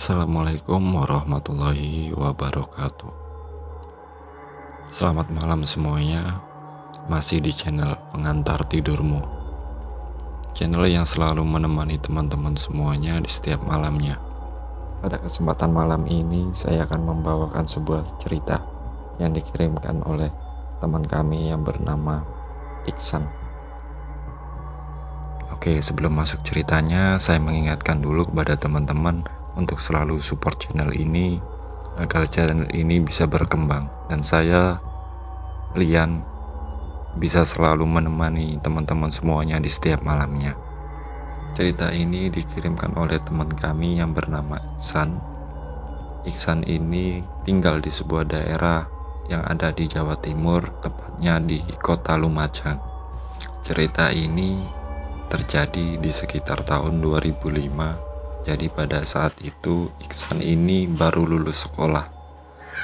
Assalamualaikum warahmatullahi wabarakatuh. Selamat malam semuanya. Masih di channel Pengantar Tidurmu, channel yang selalu menemani teman-teman semuanya di setiap malamnya. Pada kesempatan malam ini saya akan membawakan sebuah cerita yang dikirimkan oleh teman kami yang bernama Iksan. Oke, sebelum masuk ceritanya, saya mengingatkan dulu kepada teman-teman untuk selalu support channel ini agar channel ini bisa berkembang dan saya, Lian, bisa selalu menemani teman-teman semuanya di setiap malamnya. Cerita ini dikirimkan oleh teman kami yang bernama Iksan. Iksan ini tinggal di sebuah daerah yang ada di Jawa Timur, tepatnya di kota Lumajang. Cerita ini terjadi di sekitar tahun 2005. Jadi pada saat itu Iksan ini baru lulus sekolah,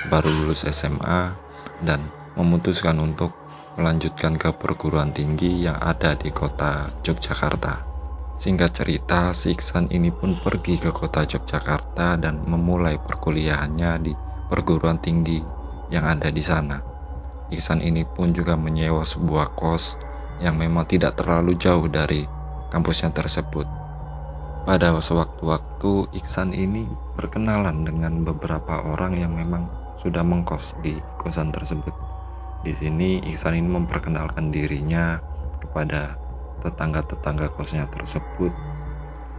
baru lulus SMA dan memutuskan untuk melanjutkan ke perguruan tinggi yang ada di kota Yogyakarta. Singkat cerita, si Iksan ini pun pergi ke kota Yogyakarta dan memulai perkuliahannya di perguruan tinggi yang ada di sana. Iksan ini pun juga menyewa sebuah kos yang memang tidak terlalu jauh dari kampusnya tersebut. Pada sewaktu-waktu Iksan ini berkenalan dengan beberapa orang yang memang sudah mengkos di kosan tersebut. Di sini Iksan ini memperkenalkan dirinya kepada tetangga-tetangga kosnya tersebut.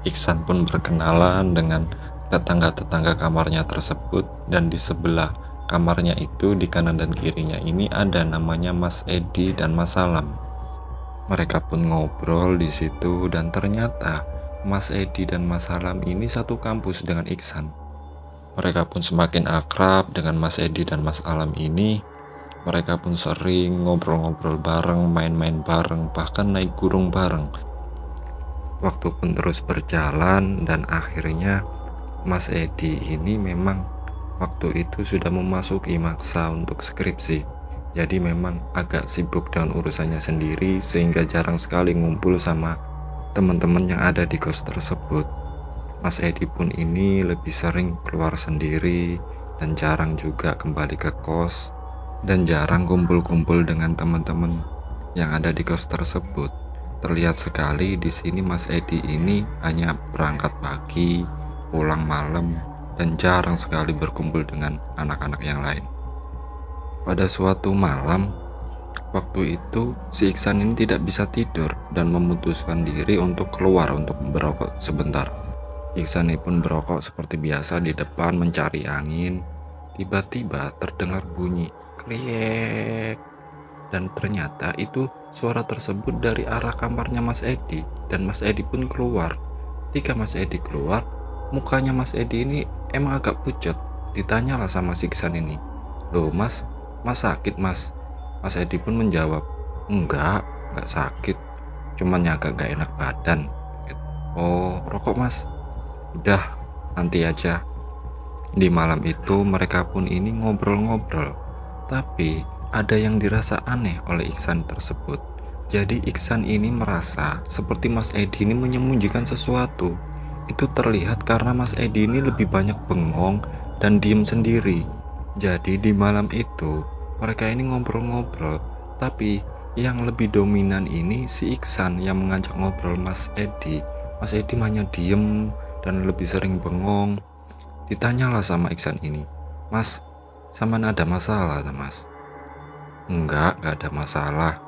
Iksan pun berkenalan dengan tetangga-tetangga kamarnya tersebut, dan di sebelah kamarnya itu, di kanan dan kirinya ini ada namanya Mas Edi dan Mas Salam. Mereka pun ngobrol di situ dan ternyata Mas Edi dan Mas Salam ini satu kampus dengan Iksan. Mereka pun semakin akrab dengan Mas Edi dan Mas Salam ini. Mereka pun sering ngobrol-ngobrol bareng, main-main bareng, bahkan naik gunung bareng. Waktu pun terus berjalan dan akhirnya Mas Edi ini memang waktu itu sudah memasuki masa untuk skripsi. Jadi memang agak sibuk dengan urusannya sendiri sehingga jarang sekali ngumpul sama teman-teman yang ada di kos tersebut. Mas Edi pun ini lebih sering keluar sendiri dan jarang juga kembali ke kos dan jarang kumpul-kumpul dengan teman-teman yang ada di kos tersebut. Terlihat sekali di sini Mas Edi ini hanya berangkat pagi, pulang malam, dan jarang sekali berkumpul dengan anak-anak yang lain. Pada suatu malam, waktu itu si Iksan ini tidak bisa tidur dan memutuskan diri untuk keluar untuk berokok sebentar. Iksan ini pun berokok seperti biasa di depan mencari angin. Tiba-tiba terdengar bunyi kriek, dan ternyata itu suara tersebut dari arah kamarnya Mas Edi, dan Mas Edi pun keluar. Ketika Mas Edi keluar, mukanya Mas Edi ini emang agak pucat. Ditanyalah sama si Iksan ini, "Loh mas sakit mas?" Mas Edi pun menjawab, enggak sakit, cuman agak gak enak badan." "Oh, rokok mas?" "Udah, nanti aja." Di malam itu mereka pun ini ngobrol-ngobrol, tapi ada yang dirasa aneh oleh Iksan tersebut. Jadi Iksan ini merasa seperti Mas Edi ini menyembunyikan sesuatu. Itu terlihat karena Mas Edi ini lebih banyak bengong dan diem sendiri. Jadi di malam itu mereka ini ngobrol-ngobrol, tapi yang lebih dominan ini si Iksan yang mengajak ngobrol Mas Edi. Mas Edi hanya diem dan lebih sering bengong. Ditanyalah sama Iksan ini, "Mas, sama ada masalah mas?" Enggak ada masalah."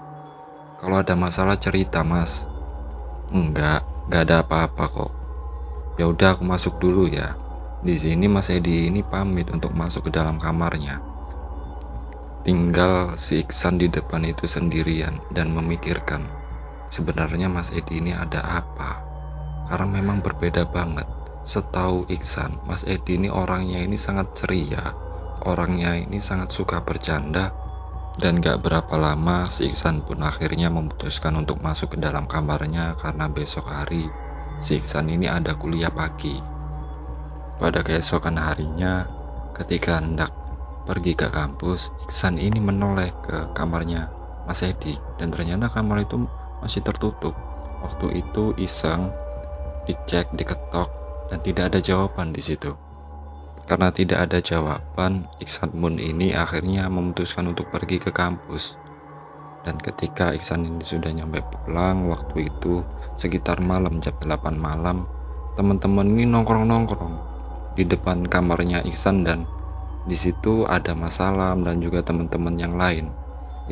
"Kalau ada masalah cerita mas." Enggak ada apa-apa kok." "Ya udah, aku masuk dulu ya." Di sini Mas Edi ini pamit untuk masuk ke dalam kamarnya. Tinggal si Iksan di depan itu sendirian dan memikirkan sebenarnya Mas Edi ini ada apa. Karena memang berbeda banget. Setahu Iksan, Mas Edi ini orangnya ini sangat ceria, orangnya ini sangat suka bercanda. Dan gak berapa lama si Iksan pun akhirnya memutuskan untuk masuk ke dalam kamarnya karena besok hari si Iksan ini ada kuliah pagi. Pada keesokan harinya, ketika hendak pergi ke kampus, Iksan ini menoleh ke kamarnya Mas Edi dan ternyata kamar itu masih tertutup. Waktu itu iseng dicek, diketok, dan tidak ada jawaban di situ. Karena tidak ada jawaban, Iksan pun ini akhirnya memutuskan untuk pergi ke kampus. Dan ketika Iksan ini sudah nyampe pulang, waktu itu sekitar malam jam 8 malam, teman-teman ini nongkrong-nongkrong di depan kamarnya Iksan, dan di situ ada Mas Salam dan juga teman-teman yang lain.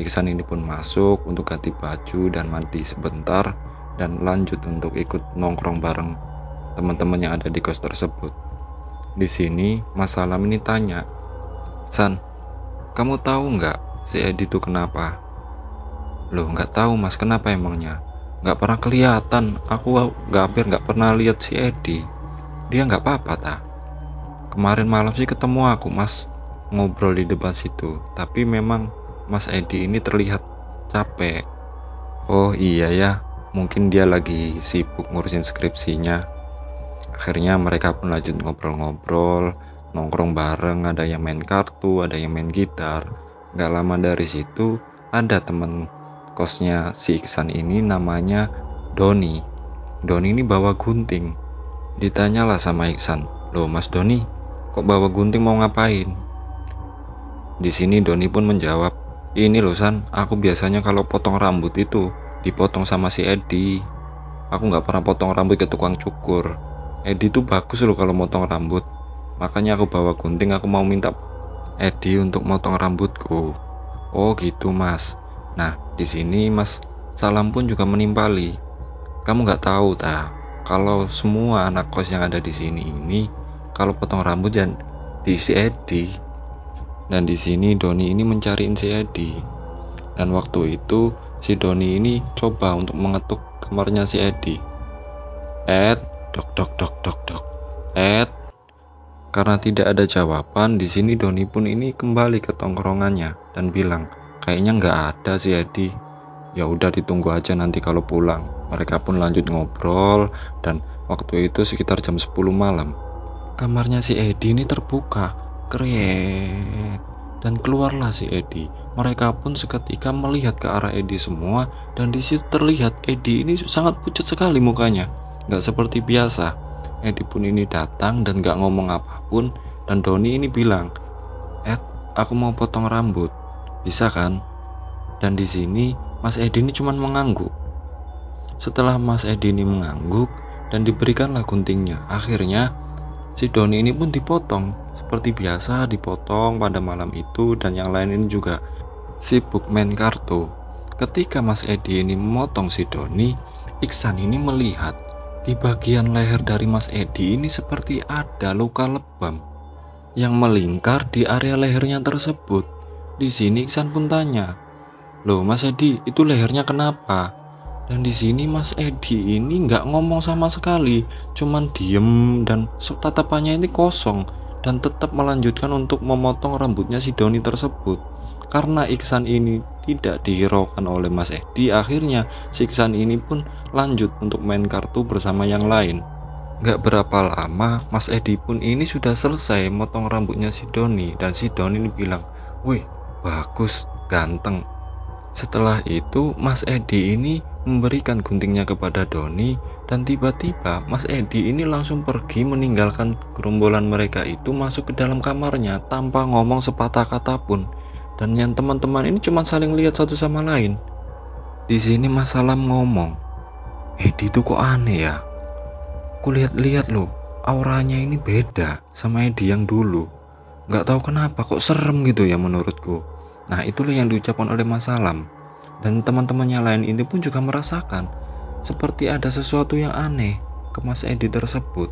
Iksan ini pun masuk untuk ganti baju dan mandi sebentar dan lanjut untuk ikut nongkrong bareng teman-teman yang ada di kos tersebut. Di sini Mas Salam ini tanya, "San, kamu tahu nggak si Edi itu kenapa?" "Loh, nggak tahu Mas, kenapa emangnya?" "Nggak pernah kelihatan, aku hampir nggak pernah lihat si Edi. Dia nggak apa-apa ta? Kemarin malam sih ketemu aku Mas, ngobrol di depan situ, tapi memang Mas Edi ini terlihat capek." "Oh iya ya, mungkin dia lagi sibuk ngurusin skripsinya." Akhirnya mereka pun lanjut ngobrol-ngobrol, nongkrong bareng, ada yang main kartu, ada yang main gitar. Gak lama dari situ ada temen kosnya si Iksan ini namanya Doni. Doni ini bawa gunting. Ditanyalah sama Iksan, "Loh Mas Doni, kok bawa gunting mau ngapain?" Di sini Doni pun menjawab, "Ini loh San, aku biasanya kalau potong rambut itu dipotong sama si Edi. Aku nggak pernah potong rambut ke tukang cukur. Edi tuh bagus loh kalau motong rambut. Makanya aku bawa gunting, aku mau minta Edi untuk motong rambutku." "Oh gitu Mas." Nah di sini Mas Salam pun juga menimpali, "Kamu nggak tahu ta, kalau semua anak kos yang ada di sini ini kalau potong rambut dan di si Edi." Dan di sini Doni ini mencariin si Edi. Dan waktu itu si Doni ini coba untuk mengetuk kamarnya si Edi. Dok dok dok dok dok. Karena tidak ada jawaban, di sini Doni pun ini kembali ke tongkrongannya dan bilang, "Kayaknya nggak ada si Edi. Ya udah ditunggu aja nanti kalau pulang." Mereka pun lanjut ngobrol dan waktu itu sekitar jam 10 malam. Kamarnya si Edi ini terbuka, krek, dan keluarlah si Edi. Mereka pun seketika melihat ke arah Edi semua, dan di situ terlihat Edi ini sangat pucat sekali mukanya. Gak seperti biasa. Edi pun ini datang dan gak ngomong apapun, dan Doni ini bilang, "Aku mau potong rambut, bisa kan?" Dan di sini Mas Edi ini cuman mengangguk. Setelah Mas Edi ini mengangguk dan diberikanlah guntingnya, akhirnya si Doni ini pun dipotong seperti biasa dipotong pada malam itu, dan yang lain ini juga sibuk main kartu. Ketika Mas Edi ini memotong si Doni, Iksan ini melihat di bagian leher dari Mas Edi ini seperti ada luka lebam yang melingkar di area lehernya tersebut. Di sini Iksan pun tanya, "Loh Mas Edi, itu lehernya kenapa?" Dan di sini Mas Edi ini nggak ngomong sama sekali, cuman diem dan tatapannya ini kosong, dan tetap melanjutkan untuk memotong rambutnya si Doni tersebut. Karena Iksan ini tidak dihiraukan oleh Mas Edi, akhirnya si Iksan ini pun lanjut untuk main kartu bersama yang lain. Gak berapa lama Mas Edi pun ini sudah selesai motong rambutnya si Doni, dan si Doni ini bilang, "Wih, bagus, ganteng." Setelah itu Mas Edi ini memberikan guntingnya kepada Doni, dan tiba-tiba Mas Edi ini langsung pergi meninggalkan gerombolan mereka itu, masuk ke dalam kamarnya tanpa ngomong sepatah kata pun. Dan yang teman-teman ini cuma saling lihat satu sama lain. Di sini Mas Salam ngomong, "Edi tuh kok aneh ya? Kulihat-lihat loh, auranya ini beda sama Edi yang dulu. Gak tahu kenapa kok serem gitu ya menurutku." Nah itulah yang diucapkan oleh Mas Salam. Dan teman-temannya lain ini pun juga merasakan seperti ada sesuatu yang aneh ke Mas Edi tersebut.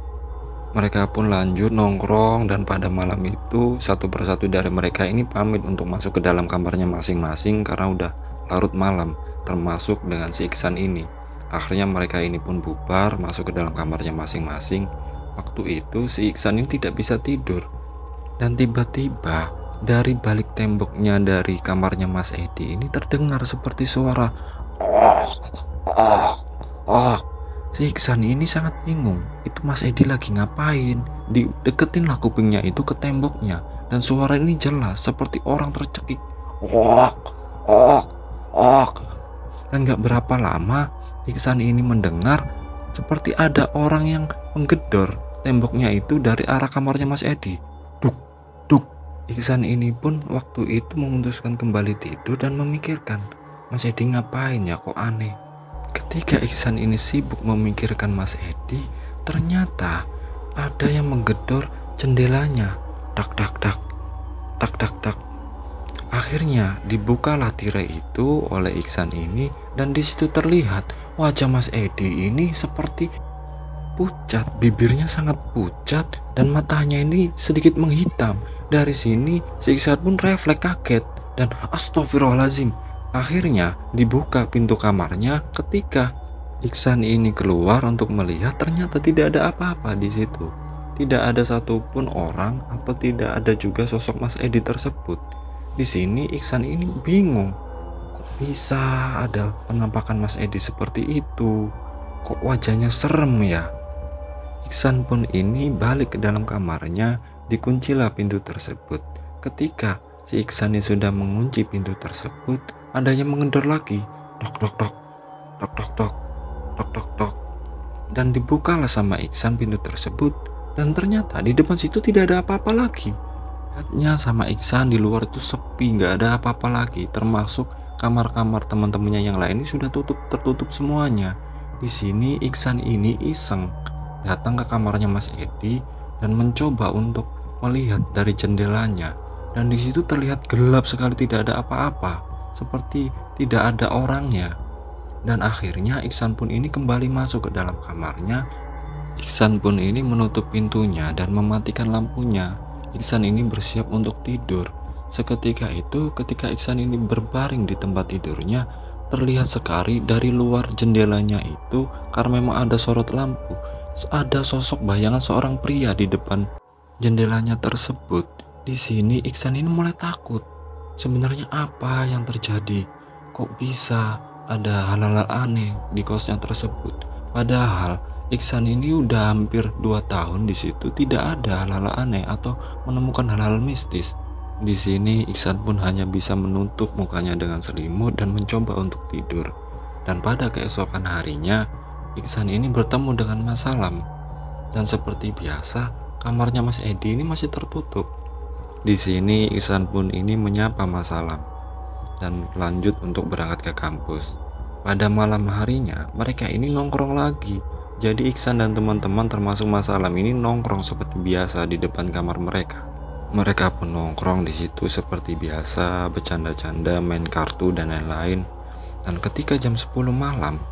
Mereka pun lanjut nongkrong, dan pada malam itu satu persatu dari mereka ini pamit untuk masuk ke dalam kamarnya masing-masing karena udah larut malam, termasuk dengan si Iksan ini. Akhirnya mereka ini pun bubar masuk ke dalam kamarnya masing-masing. Waktu itu si Iksan ini tidak bisa tidur, dan tiba-tiba dari balik temboknya dari kamarnya Mas Edi ini terdengar seperti suara Si Iksan ini sangat bingung, itu Mas Edi lagi ngapain? Dideketin lah kupingnya itu ke temboknya, dan suara ini jelas seperti orang tercekik. Dan gak berapa lama Iksan ini mendengar seperti ada orang yang menggedor temboknya itu dari arah kamarnya Mas Edi. Iksan ini pun waktu itu memutuskan kembali tidur dan memikirkan, Mas Edi ngapain ya, kok aneh. Ketika Iksan ini sibuk memikirkan Mas Edi, ternyata ada yang menggedor jendelanya. Tak tak tak, tak tak tak. Akhirnya dibukalah tirai itu oleh Iksan ini, dan disitu terlihat wajah Mas Edi ini seperti pucat, bibirnya sangat pucat dan matanya ini sedikit menghitam. Dari sini si Iksan pun refleks kaget dan astagfirullahaladzim. Akhirnya dibuka pintu kamarnya. Ketika Iksan ini keluar untuk melihat, ternyata tidak ada apa-apa di situ. Tidak ada satupun orang atau tidak ada juga sosok Mas Edi tersebut. Di sini Iksan ini bingung, kok bisa ada penampakan Mas Edi seperti itu? Kok wajahnya serem ya? Iksan pun ini balik ke dalam kamarnya, dikuncilah pintu tersebut. Ketika si Iksan ini sudah mengunci pintu tersebut, ada yang menggedor lagi. Tok tok tok, tok tok tok, tok tok tok. Dan dibukalah sama Iksan pintu tersebut, dan ternyata di depan situ tidak ada apa-apa lagi. Lihatnya sama Iksan, di luar itu sepi, nggak ada apa-apa lagi, termasuk kamar-kamar teman-temannya yang lain ini sudah tertutup semuanya. Di sini Iksan ini iseng datang ke kamarnya Mas Edi dan mencoba untuk melihat dari jendelanya, dan di situ terlihat gelap sekali, tidak ada apa-apa, seperti tidak ada orangnya. Dan akhirnya Iksan pun ini kembali masuk ke dalam kamarnya. Iksan pun ini menutup pintunya dan mematikan lampunya. Iksan ini bersiap untuk tidur. Seketika itu, ketika Iksan ini berbaring di tempat tidurnya, terlihat sekali dari luar jendelanya itu, karena memang ada sorot lampu, ada sosok bayangan seorang pria di depan jendelanya tersebut. Di sini Iksan ini mulai takut. Sebenarnya apa yang terjadi? Kok bisa ada hal-hal aneh di kosnya tersebut? Padahal Iksan ini udah hampir 2 tahun di situ, tidak ada hal-hal aneh atau menemukan hal-hal mistis. Di sini Iksan pun hanya bisa menutup mukanya dengan selimut dan mencoba untuk tidur. Dan pada keesokan harinya, Iksan ini bertemu dengan Mas Salam. Dan seperti biasa, kamarnya Mas Edi ini masih tertutup. Di sini Iksan pun ini menyapa Mas Salam dan lanjut untuk berangkat ke kampus. Pada malam harinya, mereka ini nongkrong lagi. Jadi Iksan dan teman-teman termasuk Mas Salam ini nongkrong seperti biasa di depan kamar mereka. Mereka pun nongkrong di situ seperti biasa, bercanda-canda, main kartu dan lain-lain. Dan ketika jam 10 malam,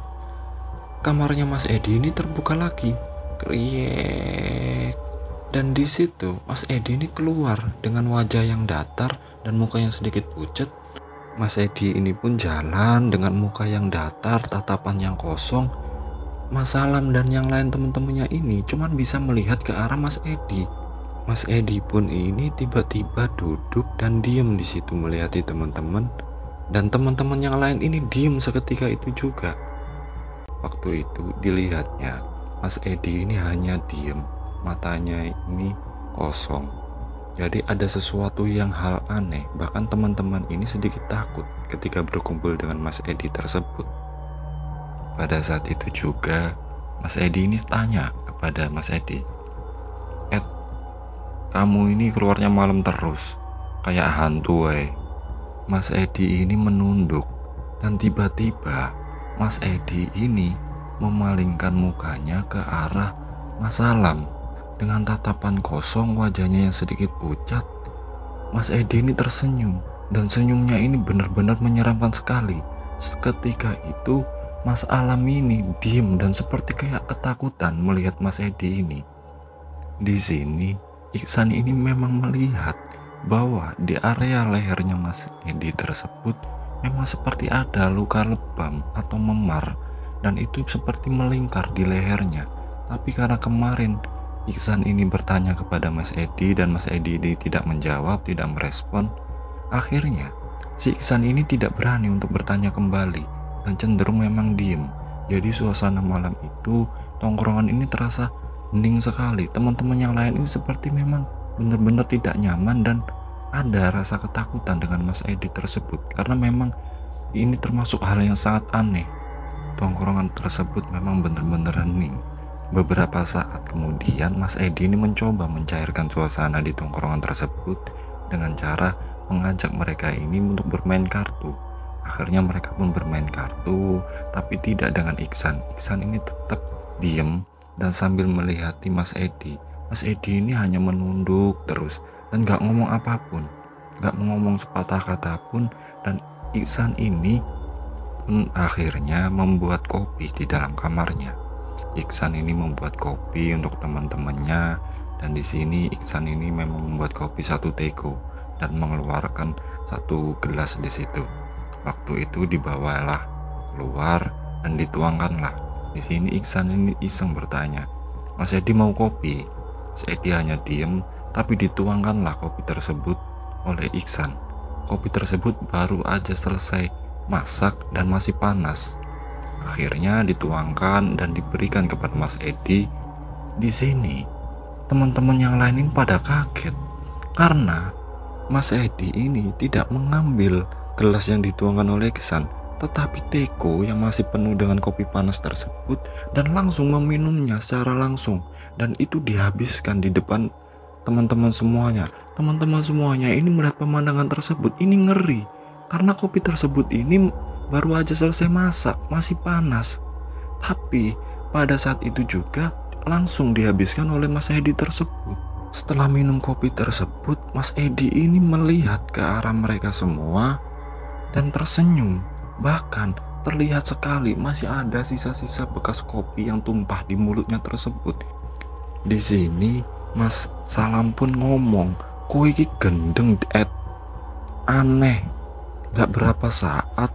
kamarnya Mas Edi ini terbuka lagi. Kriek. Dan di situ Mas Edi ini keluar dengan wajah yang datar dan muka yang sedikit pucat. Mas Edi ini pun jalan dengan muka yang datar, tatapan yang kosong. Mas Salam dan yang lain teman-temannya ini cuman bisa melihat ke arah Mas Edi. Mas Edi pun ini tiba-tiba duduk dan diem di situ melihati teman-teman, dan teman-teman yang lain ini diem seketika itu juga. Waktu itu dilihatnya Mas Edi ini hanya diem, matanya ini kosong. Jadi ada sesuatu yang hal aneh, bahkan teman-teman ini sedikit takut ketika berkumpul dengan Mas Edi tersebut. Pada saat itu juga Mas Edi ini tanya kepada Mas Edi, "Ed, kamu ini keluarnya malam terus, kayak hantu woy." Mas Edi ini menunduk, dan tiba-tiba Mas Edi ini memalingkan mukanya ke arah Mas Salam dengan tatapan kosong, wajahnya yang sedikit pucat. Mas Edi ini tersenyum, dan senyumnya ini benar-benar menyeramkan sekali. Seketika itu Mas Salam ini diem dan seperti kayak ketakutan melihat Mas Edi ini. Di sini Iksan ini memang melihat bahwa di area lehernya Mas Edi tersebut memang seperti ada luka lebam atau memar, dan itu seperti melingkar di lehernya. Tapi karena kemarin Iksan ini bertanya kepada Mas Edi dan Mas Edi ini tidak menjawab, tidak merespon, akhirnya si Iksan ini tidak berani untuk bertanya kembali dan cenderung memang diem. Jadi suasana malam itu, tongkrongan ini terasa hening sekali. Teman-teman yang lain ini seperti memang benar-benar tidak nyaman dan ada rasa ketakutan dengan Mas Edi tersebut, karena memang ini termasuk hal yang sangat aneh. Tongkrongan tersebut memang benar-benar hening. Beberapa saat kemudian Mas Edi ini mencoba mencairkan suasana di tongkrongan tersebut dengan cara mengajak mereka ini untuk bermain kartu. Akhirnya mereka pun bermain kartu, tapi tidak dengan Iksan. Iksan ini tetap diem dan sambil melihati Mas Edi. Mas Edi ini hanya menunduk terus dan gak ngomong apapun, gak ngomong sepatah kata pun. Dan Iksan ini pun akhirnya membuat kopi di dalam kamarnya. Iksan ini membuat kopi untuk teman-temannya, dan di sini Iksan ini memang membuat kopi satu teko dan mengeluarkan satu gelas di situ. Waktu itu dibawalah keluar dan dituangkanlah. Di sini Iksan ini iseng bertanya, "Mas Edi mau kopi?" Mas Edi hanya diem, tapi dituangkanlah kopi tersebut oleh Iksan. Kopi tersebut baru aja selesai masak dan masih panas. Akhirnya dituangkan dan diberikan kepada Mas Edi. Di sini teman-teman yang lain ini pada kaget karena Mas Edi ini tidak mengambil gelas yang dituangkan oleh Iksan, tetapi teko yang masih penuh dengan kopi panas tersebut dan langsung meminumnya secara langsung, dan itu dihabiskan di depan teman-teman semuanya. Teman-teman semuanya ini melihat pemandangan tersebut ini ngeri karena kopi tersebut ini baru aja selesai masak, masih panas, tapi pada saat itu juga langsung dihabiskan oleh Mas Edi tersebut. Setelah minum kopi tersebut, Mas Edi ini melihat ke arah mereka semua dan tersenyum. Bahkan terlihat sekali masih ada sisa-sisa bekas kopi yang tumpah di mulutnya tersebut. Di sini Mas Salam pun ngomong, "Kowe iki gendeng aneh." Gak berapa saat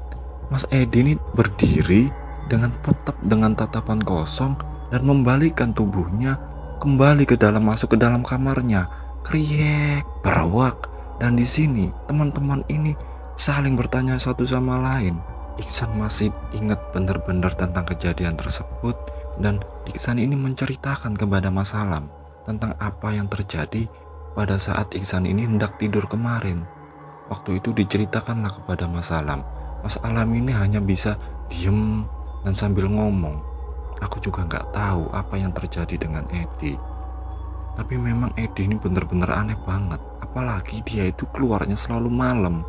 Mas Edi ini berdiri dengan tetap dengan tatapan kosong dan membalikkan tubuhnya kembali masuk ke dalam kamarnya. Kriek, berawak. Dan di sini teman-teman ini saling bertanya satu sama lain. Iksan masih ingat benar-benar tentang kejadian tersebut, dan Iksan ini menceritakan kepada Mas Salam tentang apa yang terjadi pada saat Iksan ini hendak tidur kemarin. Waktu itu diceritakanlah kepada Mas Salam. Mas Salam ini hanya bisa diem dan sambil ngomong, "Aku juga nggak tahu apa yang terjadi dengan Edi." Tapi memang Edi ini benar-benar aneh banget. Apalagi dia itu keluarnya selalu malam.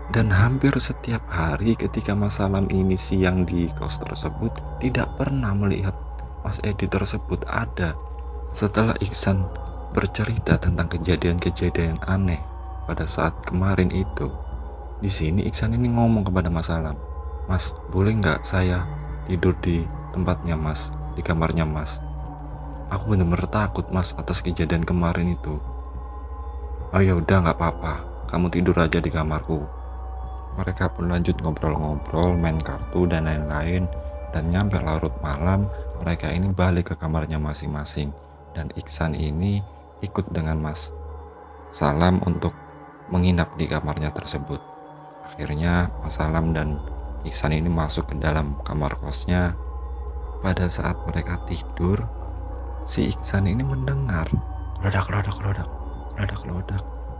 Dan hampir setiap hari ketika Mas Salam ini siang di kos tersebut, tidak pernah melihat Mas Edi tersebut ada. Setelah Iksan bercerita tentang kejadian-kejadian aneh pada saat kemarin itu, di sini Iksan ini ngomong kepada Mas Salam, "Mas, boleh nggak saya tidur di tempatnya Mas, di kamarnya Mas? Aku benar-benar takut Mas atas kejadian kemarin itu." "Oh ya udah, nggak apa-apa, kamu tidur aja di kamarku." Mereka pun lanjut ngobrol-ngobrol, main kartu dan lain-lain, dan nyampe larut malam mereka ini balik ke kamarnya masing-masing, dan Iksan ini ikut dengan Mas Salam untuk menginap di kamarnya tersebut. Akhirnya Mas Salam dan Iksan ini masuk ke dalam kamar kosnya. Pada saat mereka tidur, si Iksan ini mendengar ledak,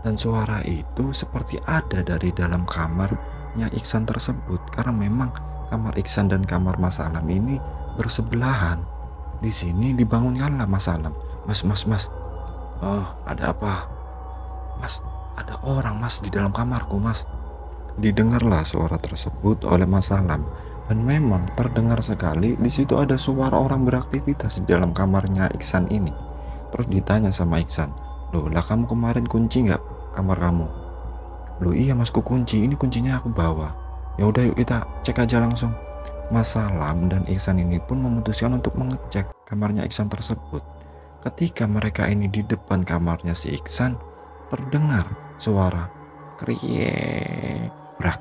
dan suara itu seperti ada dari dalam kamarnya Iksan tersebut, karena memang kamar Iksan dan kamar Mas Salam ini bersebelahan. Di sini dibangunkanlah Mas Salam. Mas, "Oh, ada apa?" "Mas, ada orang Mas di dalam kamarku Mas." Didengarlah suara tersebut oleh Mas Salam, dan memang terdengar sekali di situ ada suara orang beraktivitas di dalam kamarnya Iksan ini. Terus ditanya sama Iksan, "Loh, lah kamu kemarin kunci nggak kamar kamu?" "Loh iya Mas, ku kunci, ini kuncinya aku bawa." "Ya udah yuk kita cek aja langsung." Mas Salam dan Iksan ini pun memutuskan untuk mengecek kamarnya Iksan tersebut. Ketika mereka ini di depan kamarnya si Iksan, terdengar suara kriek brak.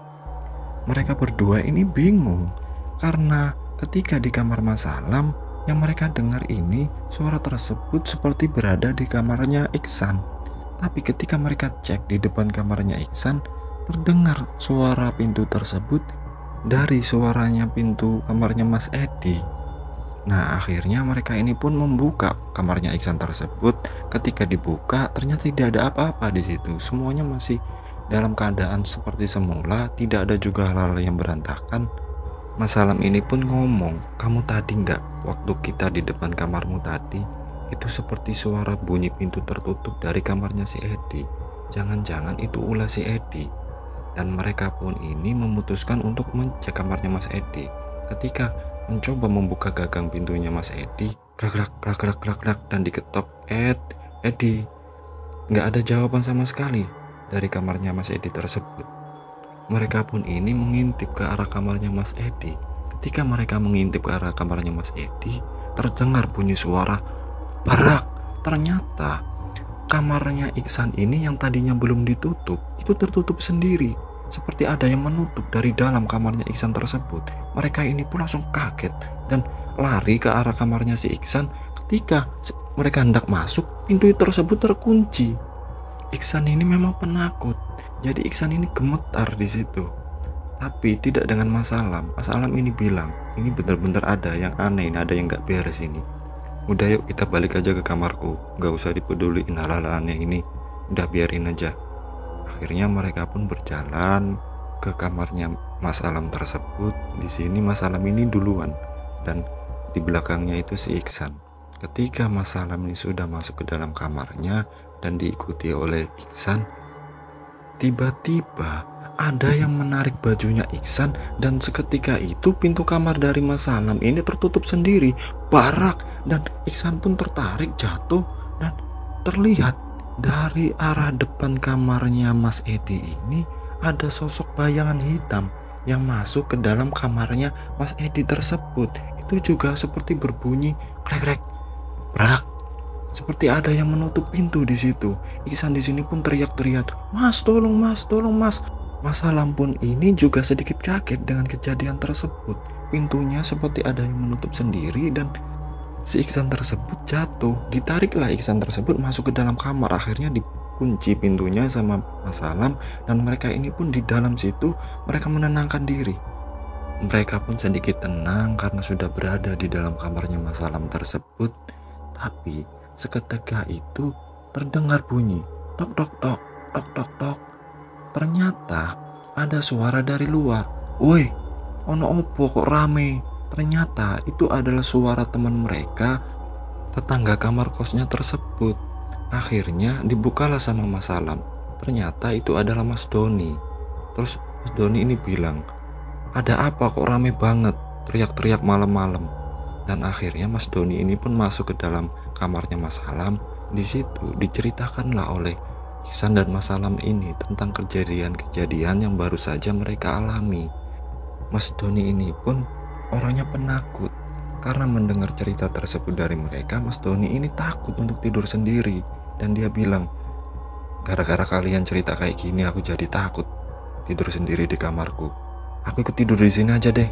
Mereka berdua ini bingung karena ketika di kamar Mas Salam yang mereka dengar ini suara tersebut seperti berada di kamarnya Iksan. Tapi ketika mereka cek di depan kamarnya Iksan, terdengar suara pintu tersebut dari suaranya pintu kamarnya Mas Edi. Nah, akhirnya mereka ini pun membuka kamarnya Iksan tersebut. Ketika dibuka, ternyata tidak ada apa-apa di situ. Semuanya masih dalam keadaan seperti semula, tidak ada juga hal-hal yang berantakan. Mas Salam ini pun ngomong, "Kamu tadi nggak, waktu kita di depan kamarmu tadi, itu seperti suara bunyi pintu tertutup dari kamarnya si Edi." jangan-jangan itu ulah si Edi. Dan mereka pun ini memutuskan untuk mencek kamarnya Mas Edi. Ketika mencoba membuka gagang pintunya Mas Edi, krak krak krak krak krak krak, dan diketok, Edi. Nggak ada jawaban sama sekali dari kamarnya Mas Edi tersebut. Mereka pun ini mengintip ke arah kamarnya Mas Edi. Ketika mereka mengintip ke arah kamarnya Mas Edi, terdengar bunyi suara barak. Ternyata kamarnya Iksan ini yang tadinya belum ditutup, itu tertutup sendiri. Seperti ada yang menutup dari dalam kamarnya Iksan tersebut. Mereka ini pun langsung kaget dan lari ke arah kamarnya si Iksan. Ketika mereka hendak masuk, pintu tersebut terkunci. Iksan ini memang penakut, jadi Iksan ini gemetar di situ. Tapi tidak dengan Mas Alam. Mas Alam ini bilang, ini benar-benar ada yang aneh, ada yang nggak beres ini. Udah yuk kita balik aja ke kamarku, nggak usah dipeduliin hal-hal aneh ini, udah biarin aja. Akhirnya mereka pun berjalan ke kamarnya Mas Alam tersebut. Di sini Mas Alam ini duluan dan di belakangnya itu si Iksan. Ketika Mas Alam ini sudah masuk ke dalam kamarnya dan diikuti oleh Iksan, tiba-tiba ada yang menarik bajunya Iksan dan seketika itu pintu kamar dari Mas Alam ini tertutup sendiri, barak, dan Iksan pun tertarik jatuh dan terlihat dari arah depan kamarnya Mas Edi ini ada sosok bayangan hitam yang masuk ke dalam kamarnya Mas Edi tersebut. Itu juga seperti berbunyi krek-krek, brak. Seperti ada yang menutup pintu di situ. Iksan di sini pun teriak-teriak, "Mas, tolong Mas, tolong Mas." Mas Alam pun ini juga sedikit kaget dengan kejadian tersebut. Pintunya seperti ada yang menutup sendiri dan si Iksan tersebut jatuh. Ditariklah Iksan tersebut masuk ke dalam kamar. Akhirnya dikunci pintunya sama Mas Alam dan mereka ini pun di dalam situ mereka menenangkan diri. Mereka pun sedikit tenang karena sudah berada di dalam kamarnya Mas Alam tersebut. Tapi seketika itu terdengar bunyi tok tok tok tok tok tok. Ternyata ada suara dari luar. "Woi, ono opo kok rame?" Ternyata itu adalah suara teman mereka, tetangga kamar kosnya tersebut. Akhirnya dibukalah sama Mas Alam. Ternyata itu adalah Mas Doni. Terus Mas Doni ini bilang, "Ada apa kok rame banget, teriak-teriak malam-malam?" Dan akhirnya Mas Doni ini pun masuk ke dalam kamarnya Mas Alam. Di situ diceritakanlah oleh Iksan dan Mas Alam ini tentang kejadian-kejadian yang baru saja mereka alami. Mas Doni ini pun orangnya penakut. Karena mendengar cerita tersebut dari mereka, Mas Doni ini takut untuk tidur sendiri. Dan dia bilang, "Gara-gara kalian cerita kayak gini aku jadi takut tidur sendiri di kamarku. Aku ikut tidur di sini aja deh."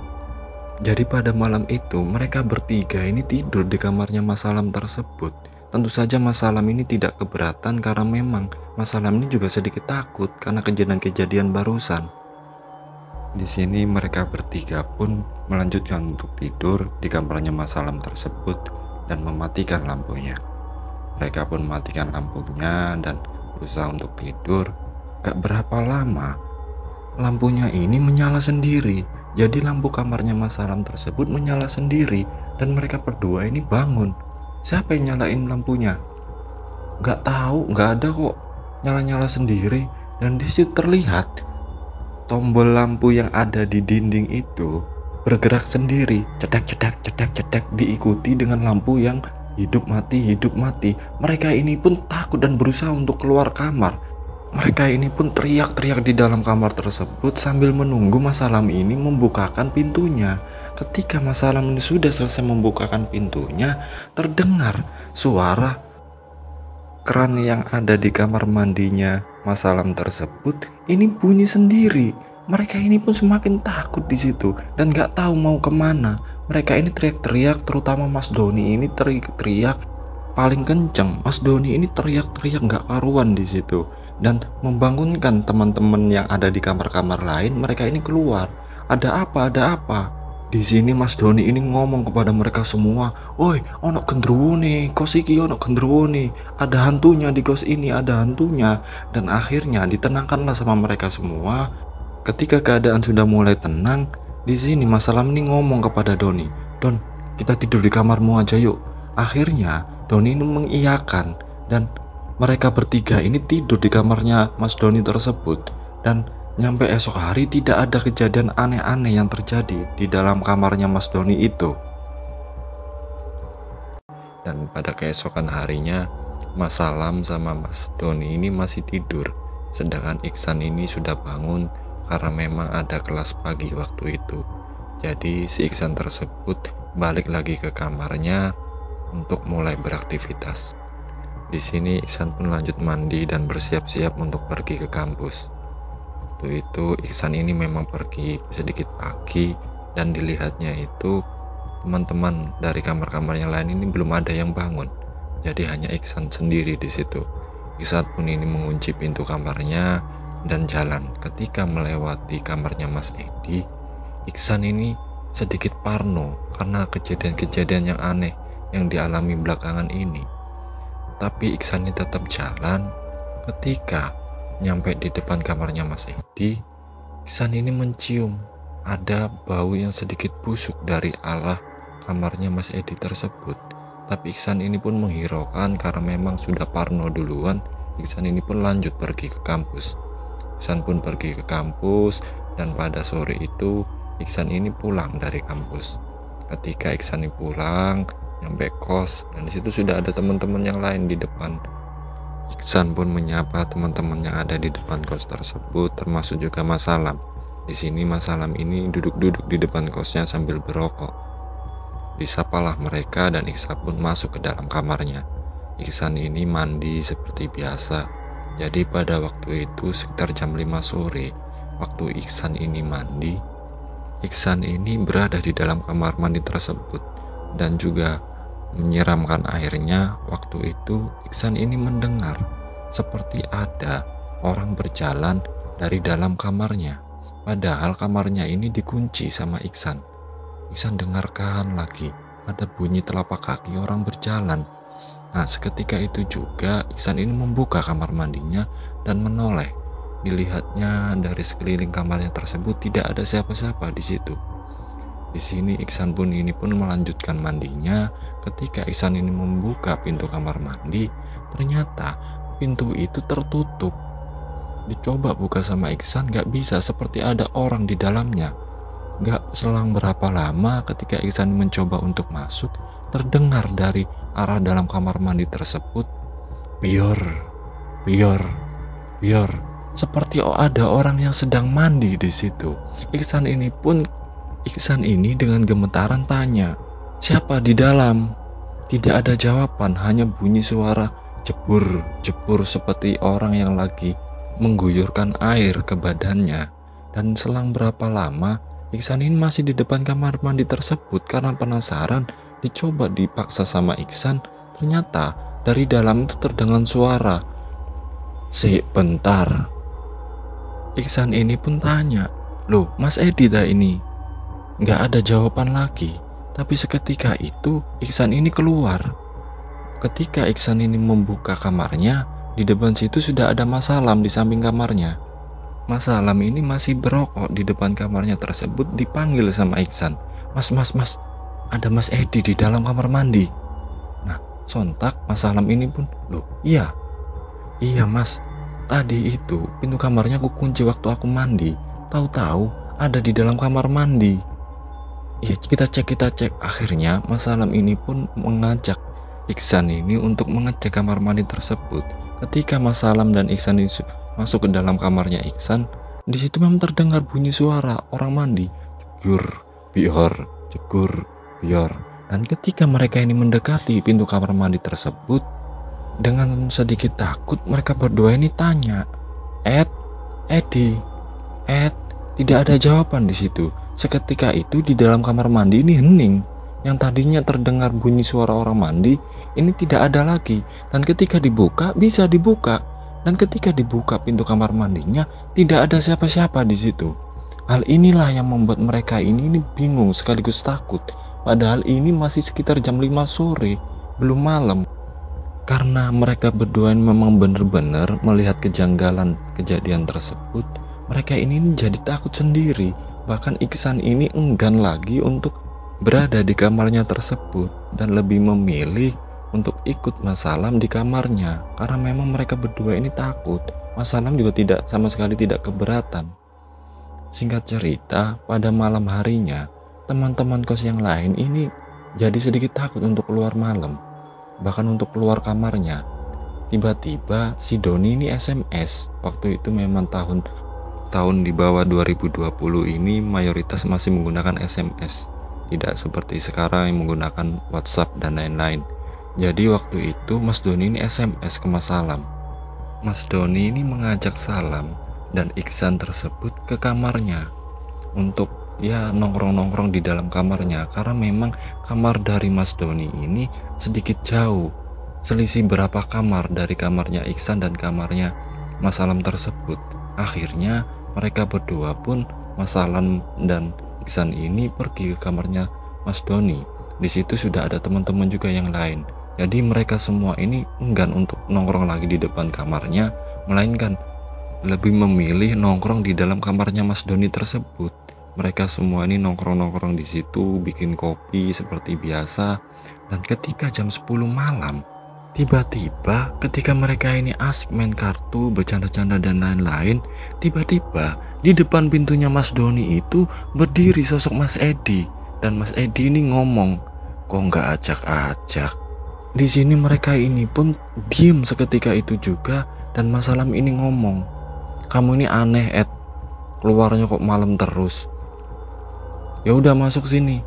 Jadi pada malam itu mereka bertiga ini tidur di kamarnya Mas Alam tersebut. Tentu saja Mas Alam ini tidak keberatan karena memang Mas Alam ini juga sedikit takut karena kejadian-kejadian barusan. Di sini mereka bertiga pun melanjutkan untuk tidur di kamarnya Mas Alam tersebut dan mematikan lampunya. Mereka pun mematikan lampunya dan berusaha untuk tidur. Gak berapa lama lampunya ini menyala sendiri. Jadi lampu kamarnya Mas Alam tersebut menyala sendiri dan mereka berdua ini bangun. Siapa yang nyalain lampunya? Gak tahu, gak ada kok, nyala-nyala sendiri. Dan disitu terlihat tombol lampu yang ada di dinding itu bergerak sendiri, cetek cetek cetek cetek, diikuti dengan lampu yang hidup mati hidup mati. Mereka ini pun takut dan berusaha untuk keluar kamar. Mereka ini pun teriak-teriak di dalam kamar tersebut sambil menunggu Mas Alam ini membukakan pintunya. Ketika Mas Alam ini sudah selesai membukakan pintunya, terdengar suara keran yang ada di kamar mandinya Mas Alam tersebut ini bunyi sendiri. Mereka ini pun semakin takut di situ dan gak tahu mau kemana. Mereka ini teriak-teriak, terutama Mas Doni ini teriak paling kenceng. Mas Doni ini teriak-teriak gak karuan di situ dan membangunkan teman-teman yang ada di kamar-kamar lain. Mereka ini keluar. Ada apa? Ada apa? Di sini Mas Doni ini ngomong kepada mereka semua, "Woi, ono gendruwo nih, kos iki ono gendruwo nih. Ada hantunya di kos ini, ada hantunya." Dan akhirnya ditenangkanlah sama mereka semua. Ketika keadaan sudah mulai tenang, di sini Mas Alam ini ngomong kepada Doni, "Don, kita tidur di kamarmu aja yuk." Akhirnya Doni ini mengiyakan dan mereka bertiga ini tidur di kamarnya Mas Doni tersebut, dan nyampe esok hari tidak ada kejadian aneh-aneh yang terjadi di dalam kamarnya Mas Doni itu. Dan pada keesokan harinya, Mas Salam sama Mas Doni ini masih tidur, sedangkan Iksan ini sudah bangun karena memang ada kelas pagi waktu itu. Jadi si Iksan tersebut balik lagi ke kamarnya untuk mulai beraktivitas. Di sini Iksan pun lanjut mandi dan bersiap-siap untuk pergi ke kampus. Waktu itu Iksan ini memang pergi sedikit pagi, dan dilihatnya itu teman-teman dari kamar-kamar yang lain ini belum ada yang bangun. Jadi hanya Iksan sendiri di situ. Iksan pun ini mengunci pintu kamarnya dan jalan. Ketika melewati kamarnya Mas Edi, Iksan ini sedikit parno karena kejadian-kejadian yang aneh yang dialami belakangan ini. Tapi Iksan ini tetap jalan. Ketika nyampe di depan kamarnya Mas Edi, Iksan ini mencium ada bau yang sedikit busuk dari arah kamarnya Mas Edi tersebut. Tapi Iksan ini pun menghiraukan karena memang sudah parno duluan. Iksan ini pun lanjut pergi ke kampus. Iksan pun pergi ke kampus, dan pada sore itu Iksan ini pulang dari kampus. Ketika Iksan ini pulang, nyampe kos, dan disitu sudah ada teman-teman yang lain di depan. Iksan pun menyapa teman-teman yang ada di depan kos tersebut, termasuk juga Mas Salam. Di sini Mas Salam ini duduk-duduk di depan kosnya sambil berokok. Disapalah mereka dan Iksan pun masuk ke dalam kamarnya. Iksan ini mandi seperti biasa. Jadi pada waktu itu sekitar jam 5 sore, waktu Iksan ini mandi, Iksan ini berada di dalam kamar mandi tersebut dan juga menyiramkan airnya. Waktu itu Iksan ini mendengar seperti ada orang berjalan dari dalam kamarnya, padahal kamarnya ini dikunci sama Iksan. Iksan dengarkan lagi ada bunyi telapak kaki orang berjalan. Nah, seketika itu juga Iksan ini membuka kamar mandinya dan menoleh. Dilihatnya dari sekeliling kamarnya tersebut tidak ada siapa-siapa di situ. Di sini Iksan pun melanjutkan mandinya. Ketika Iksan ini membuka pintu kamar mandi, ternyata pintu itu tertutup. Dicoba buka sama Iksan, gak bisa, seperti ada orang di dalamnya. Gak selang berapa lama ketika Iksan mencoba untuk masuk, terdengar dari arah dalam kamar mandi tersebut, bior, bior, bior. Seperti ada orang yang sedang mandi di situ. Iksan ini dengan gemetaran tanya, "Siapa di dalam?" Tidak ada jawaban, hanya bunyi suara jebur, jebur seperti orang yang lagi mengguyurkan air ke badannya. Dan selang berapa lama, Iksan ini masih di depan kamar mandi tersebut karena penasaran. Dicoba dipaksa sama Iksan, ternyata dari dalam itu terdengar suara, "Sebentar." Iksan ini pun tanya, "Loh, Mas Edi dah ini?" Nggak ada jawaban lagi. Tapi seketika itu Iksan ini keluar. Ketika Iksan ini membuka kamarnya, di depan situ sudah ada Mas Salam di samping kamarnya. Mas Salam ini masih berokok di depan kamarnya tersebut. Dipanggil sama Iksan, Mas, ada Mas Edi di dalam kamar mandi." Nah, sontak Mas Salam ini pun, "Loh, iya Mas, tadi itu pintu kamarnya aku kunci waktu aku mandi. Tahu-tahu ada di dalam kamar mandi." Ya, kita cek. Akhirnya Mas Salam ini pun mengajak Iksan ini untuk mengecek kamar mandi tersebut. Ketika Mas Salam dan Iksan ini masuk ke dalam kamarnya Iksan, di situ memang terdengar bunyi suara orang mandi, jegur, bior, jegur, bior. Dan ketika mereka ini mendekati pintu kamar mandi tersebut, dengan sedikit takut mereka berdua ini tanya, Edi, tidak ada jawaban di situ. Seketika itu di dalam kamar mandi ini hening. Yang tadinya terdengar bunyi suara orang mandi, ini tidak ada lagi. Dan ketika dibuka, bisa dibuka. Dan ketika dibuka pintu kamar mandinya, tidak ada siapa-siapa di situ. Hal inilah yang membuat mereka ini bingung sekaligus takut. Padahal ini masih sekitar jam 5 sore, belum malam. Karena mereka berdua memang benar-benar melihat kejanggalan kejadian tersebut, mereka ini jadi takut sendiri. Bahkan Iksan ini enggan lagi untuk berada di kamarnya tersebut dan lebih memilih untuk ikut Mas Salam di kamarnya, karena memang mereka berdua ini takut. Mas Salam juga sama sekali tidak keberatan. Singkat cerita, pada malam harinya teman-teman kos yang lain ini jadi sedikit takut untuk keluar malam, bahkan untuk keluar kamarnya. Tiba-tiba si Doni ini SMS. Waktu itu memang tahun di bawah 2020 ini mayoritas masih menggunakan SMS, tidak seperti sekarang yang menggunakan WhatsApp dan lain-lain. Jadi waktu itu Mas Doni ini SMS ke Mas Salam. Mas Doni ini mengajak Salam dan Iksan tersebut ke kamarnya untuk ya nongkrong-nongkrong di dalam kamarnya, karena memang kamar dari Mas Doni ini sedikit jauh, selisih berapa kamar dari kamarnya Iksan dan kamarnya Mas Salam tersebut. Akhirnya mereka berdua pun, Mas Salam dan Iksan ini pergi ke kamarnya Mas Doni. Di situ sudah ada teman-teman juga yang lain. Jadi mereka semua ini enggan untuk nongkrong lagi di depan kamarnya, melainkan lebih memilih nongkrong di dalam kamarnya Mas Doni tersebut. Mereka semua ini nongkrong-nongkrong di situ, bikin kopi seperti biasa. Dan ketika jam 10 malam, tiba-tiba ketika mereka ini asik main kartu, bercanda-canda dan lain-lain, tiba-tiba di depan pintunya Mas Doni itu berdiri sosok Mas Edi. Dan Mas Edi ini ngomong, "Kok nggak ajak-ajak?" Di sini mereka ini pun diem seketika itu juga, dan Mas Salam ini ngomong, "Kamu ini aneh, Ed. Keluarnya kok malam terus. Ya udah masuk sini."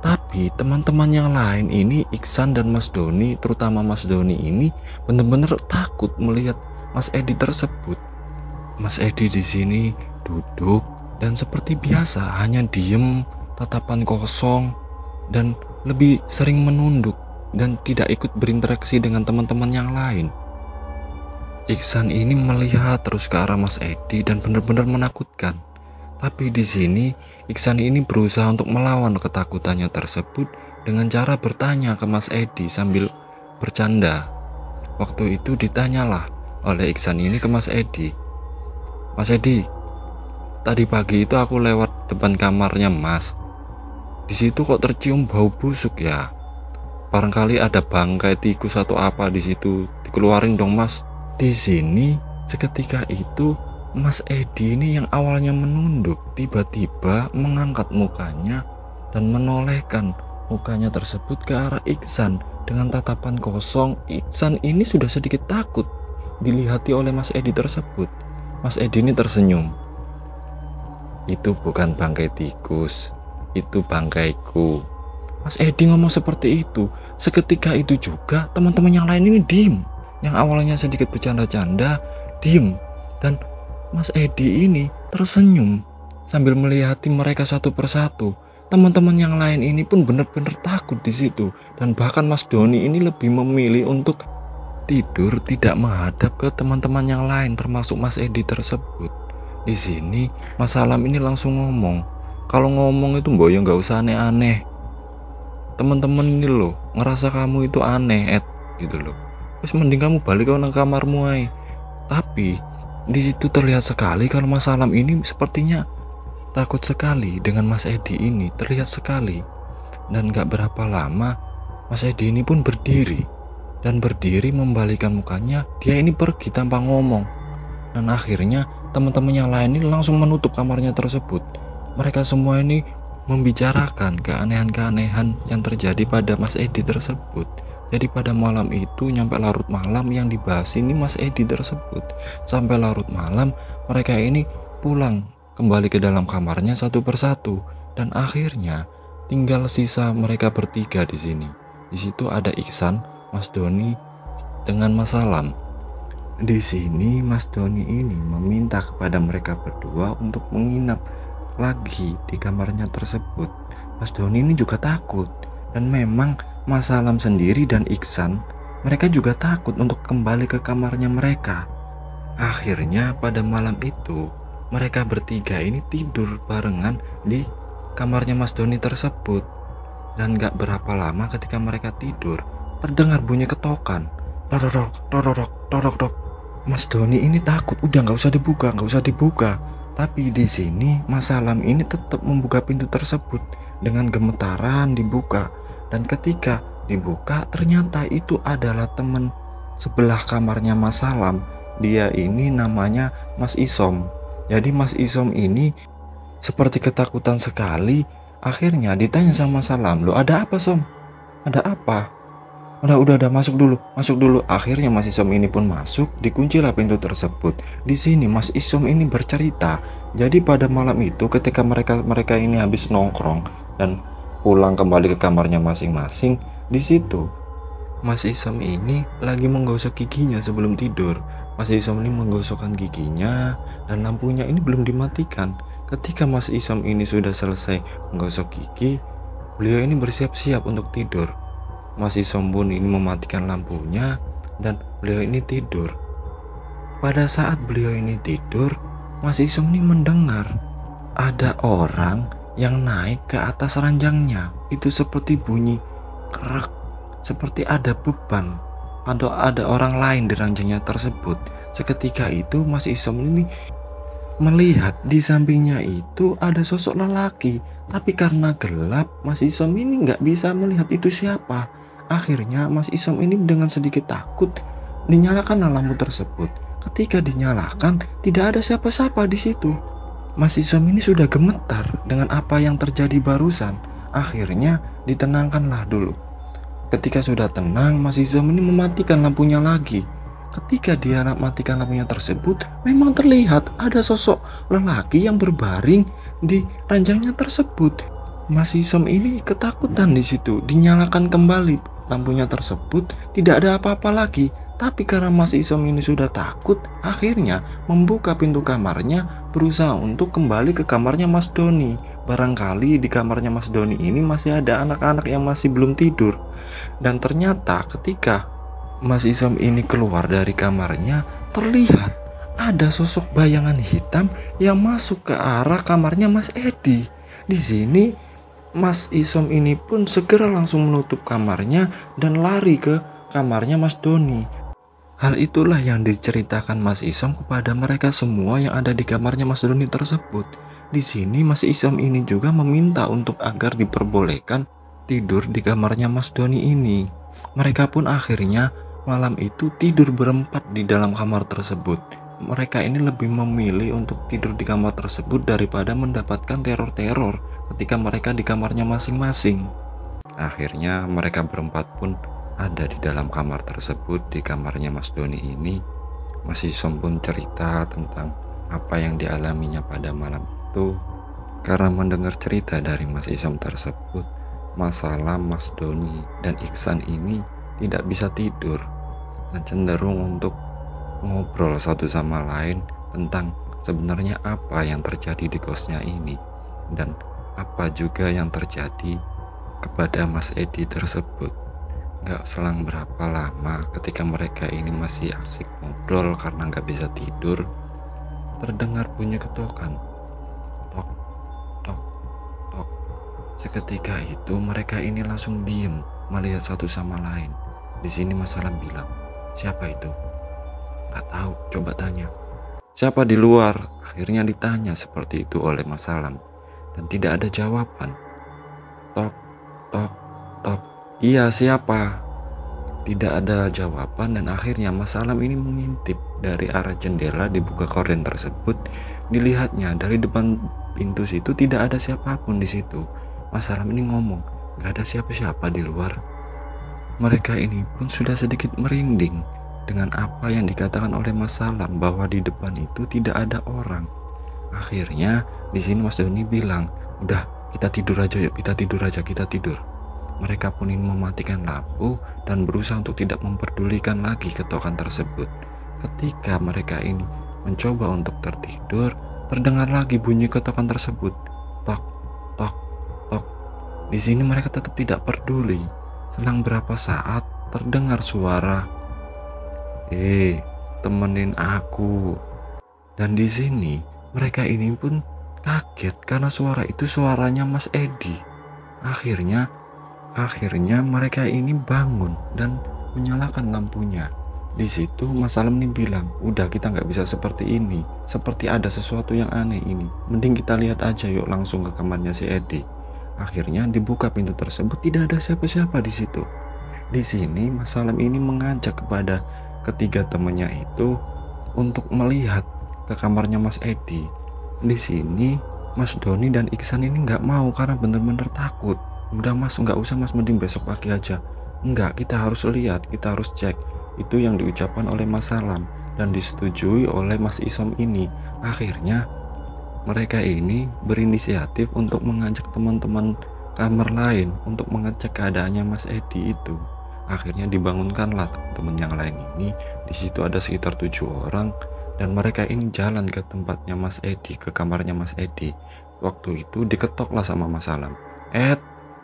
Tapi teman-teman yang lain ini, Iksan dan Mas Doni, terutama Mas Doni ini bener-bener takut melihat Mas Edi tersebut. Mas Edi di sini duduk dan seperti biasa hanya diem, tatapan kosong, dan lebih sering menunduk dan tidak ikut berinteraksi dengan teman-teman yang lain. Iksan ini melihat terus ke arah Mas Edi dan benar-benar menakutkan. Tapi di sini Iksan ini berusaha untuk melawan ketakutannya tersebut dengan cara bertanya ke Mas Edi sambil bercanda. Waktu itu ditanyalah oleh Iksan ini ke Mas Edi, "Mas Edi, tadi pagi itu aku lewat depan kamarnya Mas. Di situ kok tercium bau busuk ya? Barangkali ada bangkai tikus atau apa di situ. Dikeluarin dong Mas." Di sini seketika itu Mas Edi ini yang awalnya menunduk tiba-tiba mengangkat mukanya dan menolehkan mukanya tersebut ke arah Iksan dengan tatapan kosong. Iksan ini sudah sedikit takut dilihati oleh Mas Edi tersebut. Mas Edi ini tersenyum, "Itu bukan bangkai tikus, itu bangkaiku." Mas Edi ngomong seperti itu. Seketika itu juga teman-teman yang lain ini diem. Yang awalnya sedikit bercanda-canda diem, dan Mas Edi ini tersenyum sambil melihati mereka satu persatu. Teman-teman yang lain ini pun benar-benar takut di situ, dan bahkan Mas Doni ini lebih memilih untuk tidur tidak menghadap ke teman-teman yang lain termasuk Mas Edi tersebut. Di sini Mas Salam ini langsung ngomong, "Kalau ngomong itu mbok ya nggak usah aneh-aneh. Teman-teman ini loh ngerasa kamu itu aneh, Ed, gitu loh. Terus mending kamu balik ke kamarmu aja." Tapi di situ terlihat sekali kalau Mas Salam ini sepertinya takut sekali dengan Mas Edi ini, terlihat sekali. Dan gak berapa lama Mas Edi ini pun berdiri, dan berdiri membalikan mukanya. Dia ini pergi tanpa ngomong. Dan akhirnya teman-teman yang lain ini langsung menutup kamarnya tersebut. Mereka semua ini membicarakan keanehan-keanehan yang terjadi pada Mas Edi tersebut. Jadi pada malam itu nyampe larut malam yang dibahas ini Mas Edi tersebut. Sampai larut malam mereka ini pulang kembali ke dalam kamarnya satu persatu, dan akhirnya tinggal sisa mereka bertiga di sini. Di situ ada Iksan, Mas Doni dengan Mas Salam. Di sini Mas Doni ini meminta kepada mereka berdua untuk menginap lagi di kamarnya tersebut. Mas Doni ini juga takut, dan memang Mas Salam sendiri dan Iksan mereka juga takut untuk kembali ke kamarnya mereka. Akhirnya pada malam itu mereka bertiga ini tidur barengan di kamarnya Mas Doni tersebut. Dan gak berapa lama ketika mereka tidur terdengar bunyi ketokan, tororok tororok tororok. Mas Doni ini takut, udah nggak usah dibuka, nggak usah dibuka. Tapi di sini Mas Salam ini tetap membuka pintu tersebut dengan gemetaran dibuka. Dan ketika Dibuka, ternyata itu adalah temen sebelah kamarnya Mas Salam. Dia ini namanya Mas Isom. Jadi Mas Isom ini seperti ketakutan sekali. Akhirnya ditanya sama Salam, "Lo ada apa, Som? Ada apa?" Udah, masuk dulu, masuk dulu. Akhirnya Mas Isom ini pun masuk, dikuncilah pintu tersebut. Di sini Mas Isom ini bercerita. Jadi pada malam itu ketika mereka ini habis nongkrong dan pulang kembali ke kamarnya masing-masing, di situ Mas Isom ini lagi menggosok giginya sebelum tidur. Mas Isom ini menggosokkan giginya dan lampunya ini belum dimatikan. Ketika Mas Isom ini sudah selesai menggosok gigi, beliau ini bersiap-siap untuk tidur. Mas Isom pun ini mematikan lampunya dan beliau ini tidur. Pada saat beliau ini tidur, Mas Isom ini mendengar ada orang yang naik ke atas ranjangnya. Itu seperti bunyi kerak, seperti ada beban atau ada orang lain di ranjangnya tersebut. Seketika itu Mas Isom ini melihat di sampingnya itu ada sosok lelaki, tapi karena gelap Mas Isom ini nggak bisa melihat itu siapa. Akhirnya Mas Isom ini dengan sedikit takut dinyalakan lampu tersebut. Ketika dinyalakan, tidak ada siapa-siapa di situ. Mas Isom ini sudah gemetar dengan apa yang terjadi barusan. Akhirnya ditenangkanlah dulu. Ketika sudah tenang, Mas Isom ini mematikan lampunya lagi. Ketika dia matikan lampunya tersebut, memang terlihat ada sosok lelaki yang berbaring di ranjangnya tersebut. Mas Isom ini ketakutan di situ. Dinyalakan kembali lampunya tersebut, tidak ada apa-apa lagi. Tapi karena Mas Isom ini sudah takut, akhirnya membuka pintu kamarnya, berusaha untuk kembali ke kamarnya Mas Doni. Barangkali di kamarnya Mas Doni ini masih ada anak-anak yang masih belum tidur. Dan ternyata ketika Mas Isom ini keluar dari kamarnya, terlihat ada sosok bayangan hitam yang masuk ke arah kamarnya Mas Edi. Di sini Mas Isom ini pun segera langsung menutup kamarnya dan lari ke kamarnya Mas Doni. Hal itulah yang diceritakan Mas Isom kepada mereka semua yang ada di kamarnya Mas Doni tersebut. Di sini Mas Isom ini juga meminta untuk agar diperbolehkan tidur di kamarnya Mas Doni ini. Mereka pun akhirnya malam itu tidur berempat di dalam kamar tersebut. Mereka ini lebih memilih untuk tidur di kamar tersebut daripada mendapatkan teror-teror ketika mereka di kamarnya masing-masing. Akhirnya mereka berempat pun ada di dalam kamar tersebut, di kamarnya Mas Doni ini. Mas Isom pun cerita tentang apa yang dialaminya pada malam itu. Karena mendengar cerita dari Mas Isom tersebut, Mas Salam, Mas Doni, dan Iksan ini tidak bisa tidur dan cenderung untuk ngobrol satu sama lain tentang sebenarnya apa yang terjadi di kosnya ini dan apa juga yang terjadi kepada Mas Edi tersebut. Gak selang berapa lama ketika mereka ini masih asik ngobrol karena gak bisa tidur, terdengar bunyi ketokan. Tok, tok, tok. Seketika itu mereka ini langsung diem melihat satu sama lain. Di sini Mas Salam bilang, "Siapa itu?" "Gak tahu, coba tanya." "Siapa di luar?" Akhirnya ditanya seperti itu oleh Mas Salam dan tidak ada jawaban. Tok, tok, tok. "Iya, siapa?" Tidak ada jawaban dan akhirnya Mas Salam ini mengintip dari arah jendela dibuka korden tersebut. Dilihatnya dari depan pintu situ tidak ada siapapun di situ. Mas Salam ini ngomong, "Gak ada siapa-siapa di luar." Mereka ini pun sudah sedikit merinding dengan apa yang dikatakan oleh Mas Salam bahwa di depan itu tidak ada orang. Akhirnya di sini Mas Doni bilang, "Udah, kita tidur aja yuk, kita tidur aja, kita tidur." Mereka pun ini mematikan lampu dan berusaha untuk tidak memperdulikan lagi ketokan tersebut. Ketika mereka ini mencoba untuk tertidur, terdengar lagi bunyi ketokan tersebut. Tok, tok, tok. Di sini mereka tetap tidak peduli. Selang berapa saat terdengar suara, temenin aku." Dan di sini mereka ini pun kaget karena suara itu suaranya Mas Edi. Akhirnya mereka ini bangun dan menyalakan lampunya. Di situ Mas Salam ini bilang, "Udah, kita nggak bisa seperti ini. Seperti ada sesuatu yang aneh ini. Mending kita lihat aja yuk langsung ke kamarnya si Edi." Akhirnya dibuka pintu tersebut, tidak ada siapa-siapa di situ. Di sini Mas Salam ini mengajak kepada ketiga temannya itu untuk melihat ke kamarnya Mas Edi. Di sini Mas Doni dan Iksan ini nggak mau karena bener-bener takut. Udah Mas, nggak usah Mas, mending besok pagi aja. Enggak, kita harus lihat, kita harus cek. Itu yang diucapkan oleh Mas Salam dan disetujui oleh Mas Isom ini. Akhirnya mereka ini berinisiatif untuk mengajak teman-teman kamar lain untuk mengecek keadaannya Mas Edi itu. Akhirnya dibangunkanlah teman yang lain ini. Di situ ada sekitar 7 orang dan mereka ini jalan ke tempatnya Mas Edi, ke kamarnya Mas Edi. Waktu itu diketoklah sama Mas Salam.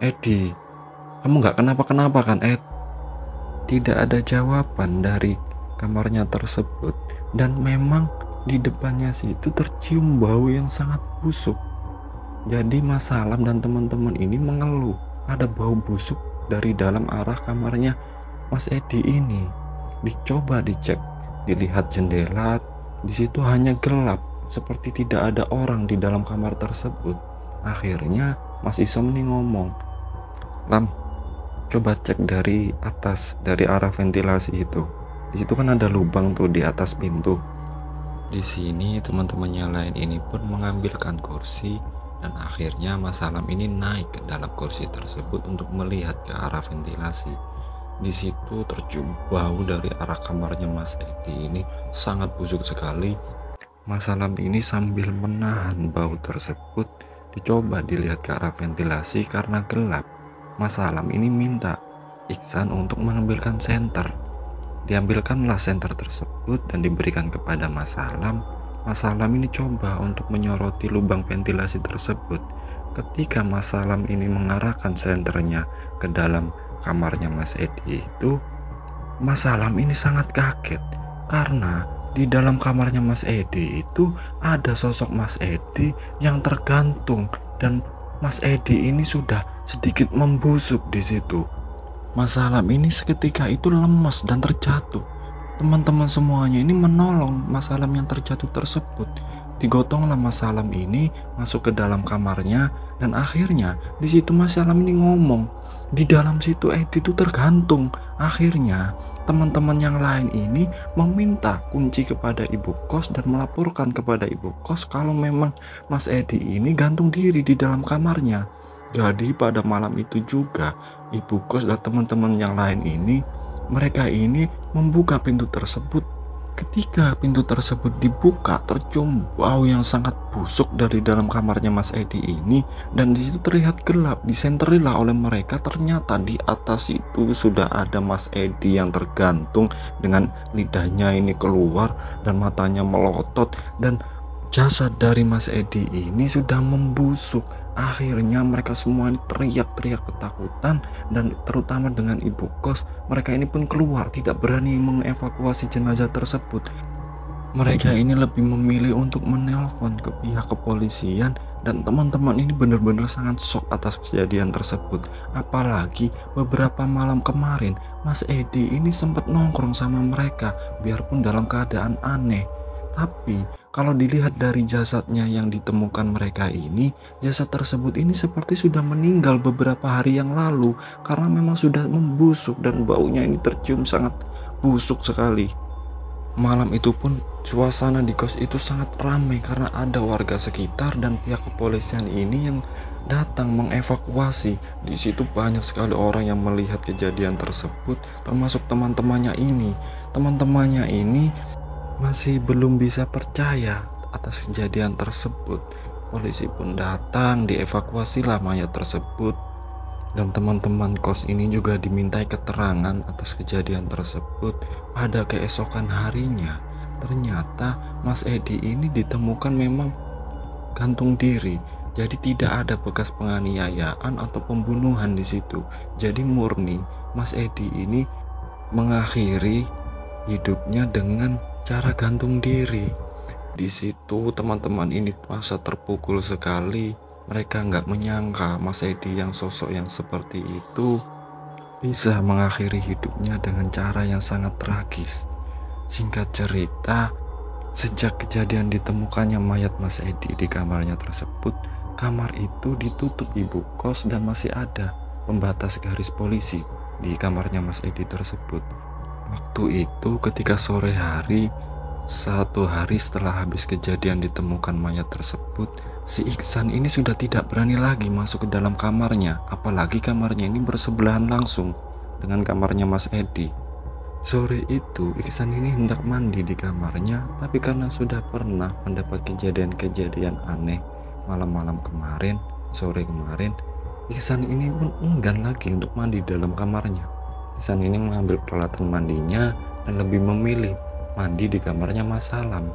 Edi, kamu nggak kenapa-kenapa kan, Ed? Tidak ada jawaban dari kamarnya tersebut dan memang di depannya situ tercium bau yang sangat busuk. Jadi Mas Salam dan teman-teman ini mengeluh ada bau busuk dari dalam arah kamarnya Mas Edi ini. Dicoba dicek, dilihat jendela, di situ hanya gelap, seperti tidak ada orang di dalam kamar tersebut. Akhirnya Mas Isom nih ngomong, "Lam, coba cek dari atas, dari arah ventilasi itu. Di situ kan ada lubang tuh di atas pintu." Di sini teman-temannya lain ini pun mengambilkan kursi dan akhirnya Mas Salam ini naik ke dalam kursi tersebut untuk melihat ke arah ventilasi. Di situ tercium bau dari arah kamarnya Mas Edi ini sangat busuk sekali. Mas Salam ini sambil menahan bau tersebut, dicoba dilihat ke arah ventilasi karena gelap. Mas Salam ini minta Iksan untuk mengambilkan senter. Diambilkanlah senter tersebut dan diberikan kepada Mas Salam. Mas Salam ini coba untuk menyoroti lubang ventilasi tersebut. Ketika Mas Salam ini mengarahkan senternya ke dalam kamarnya Mas Edi itu, Mas Salam ini sangat kaget karena di dalam kamarnya Mas Edi itu ada sosok Mas Edi yang tergantung dan Mas Edi ini sudah sedikit membusuk di situ. Mas Salam ini seketika itu lemas dan terjatuh. Teman-teman semuanya ini menolong Mas Salam yang terjatuh tersebut. Digotonglah Mas Salam ini masuk ke dalam kamarnya dan akhirnya di situ Mas Salam ini ngomong, di dalam situ Edi itu tergantung. Akhirnya teman-teman yang lain ini meminta kunci kepada ibu kos dan melaporkan kepada ibu kos kalau memang Mas Edi ini gantung diri di dalam kamarnya. Jadi pada malam itu juga ibu kos dan teman-teman yang lain ini, mereka ini membuka pintu tersebut. Ketika pintu tersebut dibuka, tercium bau yang sangat busuk dari dalam kamarnya Mas Edi ini dan di situ terlihat gelap. Disenterilah oleh mereka, ternyata di atas itu sudah ada Mas Edi yang tergantung dengan lidahnya ini keluar dan matanya melotot dan jasad dari Mas Edi ini sudah membusuk. Akhirnya mereka semua teriak-teriak ketakutan dan terutama dengan ibu kos, mereka ini pun keluar, tidak berani mengevakuasi jenazah tersebut. Mereka ini lebih memilih untuk menelpon ke pihak kepolisian dan teman-teman ini benar-benar sangat shock atas kejadian tersebut. Apalagi beberapa malam kemarin Mas Edi ini sempat nongkrong sama mereka biarpun dalam keadaan aneh. Tapi kalau dilihat dari jasadnya yang ditemukan mereka ini, jasad tersebut ini seperti sudah meninggal beberapa hari yang lalu karena memang sudah membusuk dan baunya ini tercium sangat busuk sekali. Malam itu pun suasana di kos itu sangat ramai karena ada warga sekitar dan pihak kepolisian ini yang datang mengevakuasi. Di situ banyak sekali orang yang melihat kejadian tersebut, termasuk teman-temannya ini. Teman-temannya ini masih belum bisa percaya atas kejadian tersebut. Polisi pun datang, dievakuasilah mayat tersebut dan teman-teman kos ini juga dimintai keterangan atas kejadian tersebut. Pada keesokan harinya ternyata Mas Edi ini ditemukan memang gantung diri. Jadi tidak ada bekas penganiayaan atau pembunuhan di situ. Jadi murni Mas Edi ini mengakhiri hidupnya dengan cara gantung diri. Di situ teman-teman ini merasa terpukul sekali. Mereka nggak menyangka Mas Edi yang sosok yang seperti itu bisa mengakhiri hidupnya dengan cara yang sangat tragis. Singkat cerita, sejak kejadian ditemukannya mayat Mas Edi di kamarnya tersebut, kamar itu ditutup ibu kos dan masih ada pembatas garis polisi. di kamarnya Mas Edi tersebut. Waktu itu ketika sore hari, 1 hari setelah habis kejadian ditemukan mayat tersebut, si Iksan ini sudah tidak berani lagi masuk ke dalam kamarnya, apalagi kamarnya ini bersebelahan langsung dengan kamarnya Mas Edi. Sore itu Iksan ini hendak mandi di kamarnya, tapi karena sudah pernah mendapat kejadian-kejadian aneh malam-malam kemarin, sore kemarin, Iksan ini pun enggan lagi untuk mandi dalam kamarnya. Iksan ini mengambil peralatan mandinya dan lebih memilih mandi di kamarnya Mas Salam.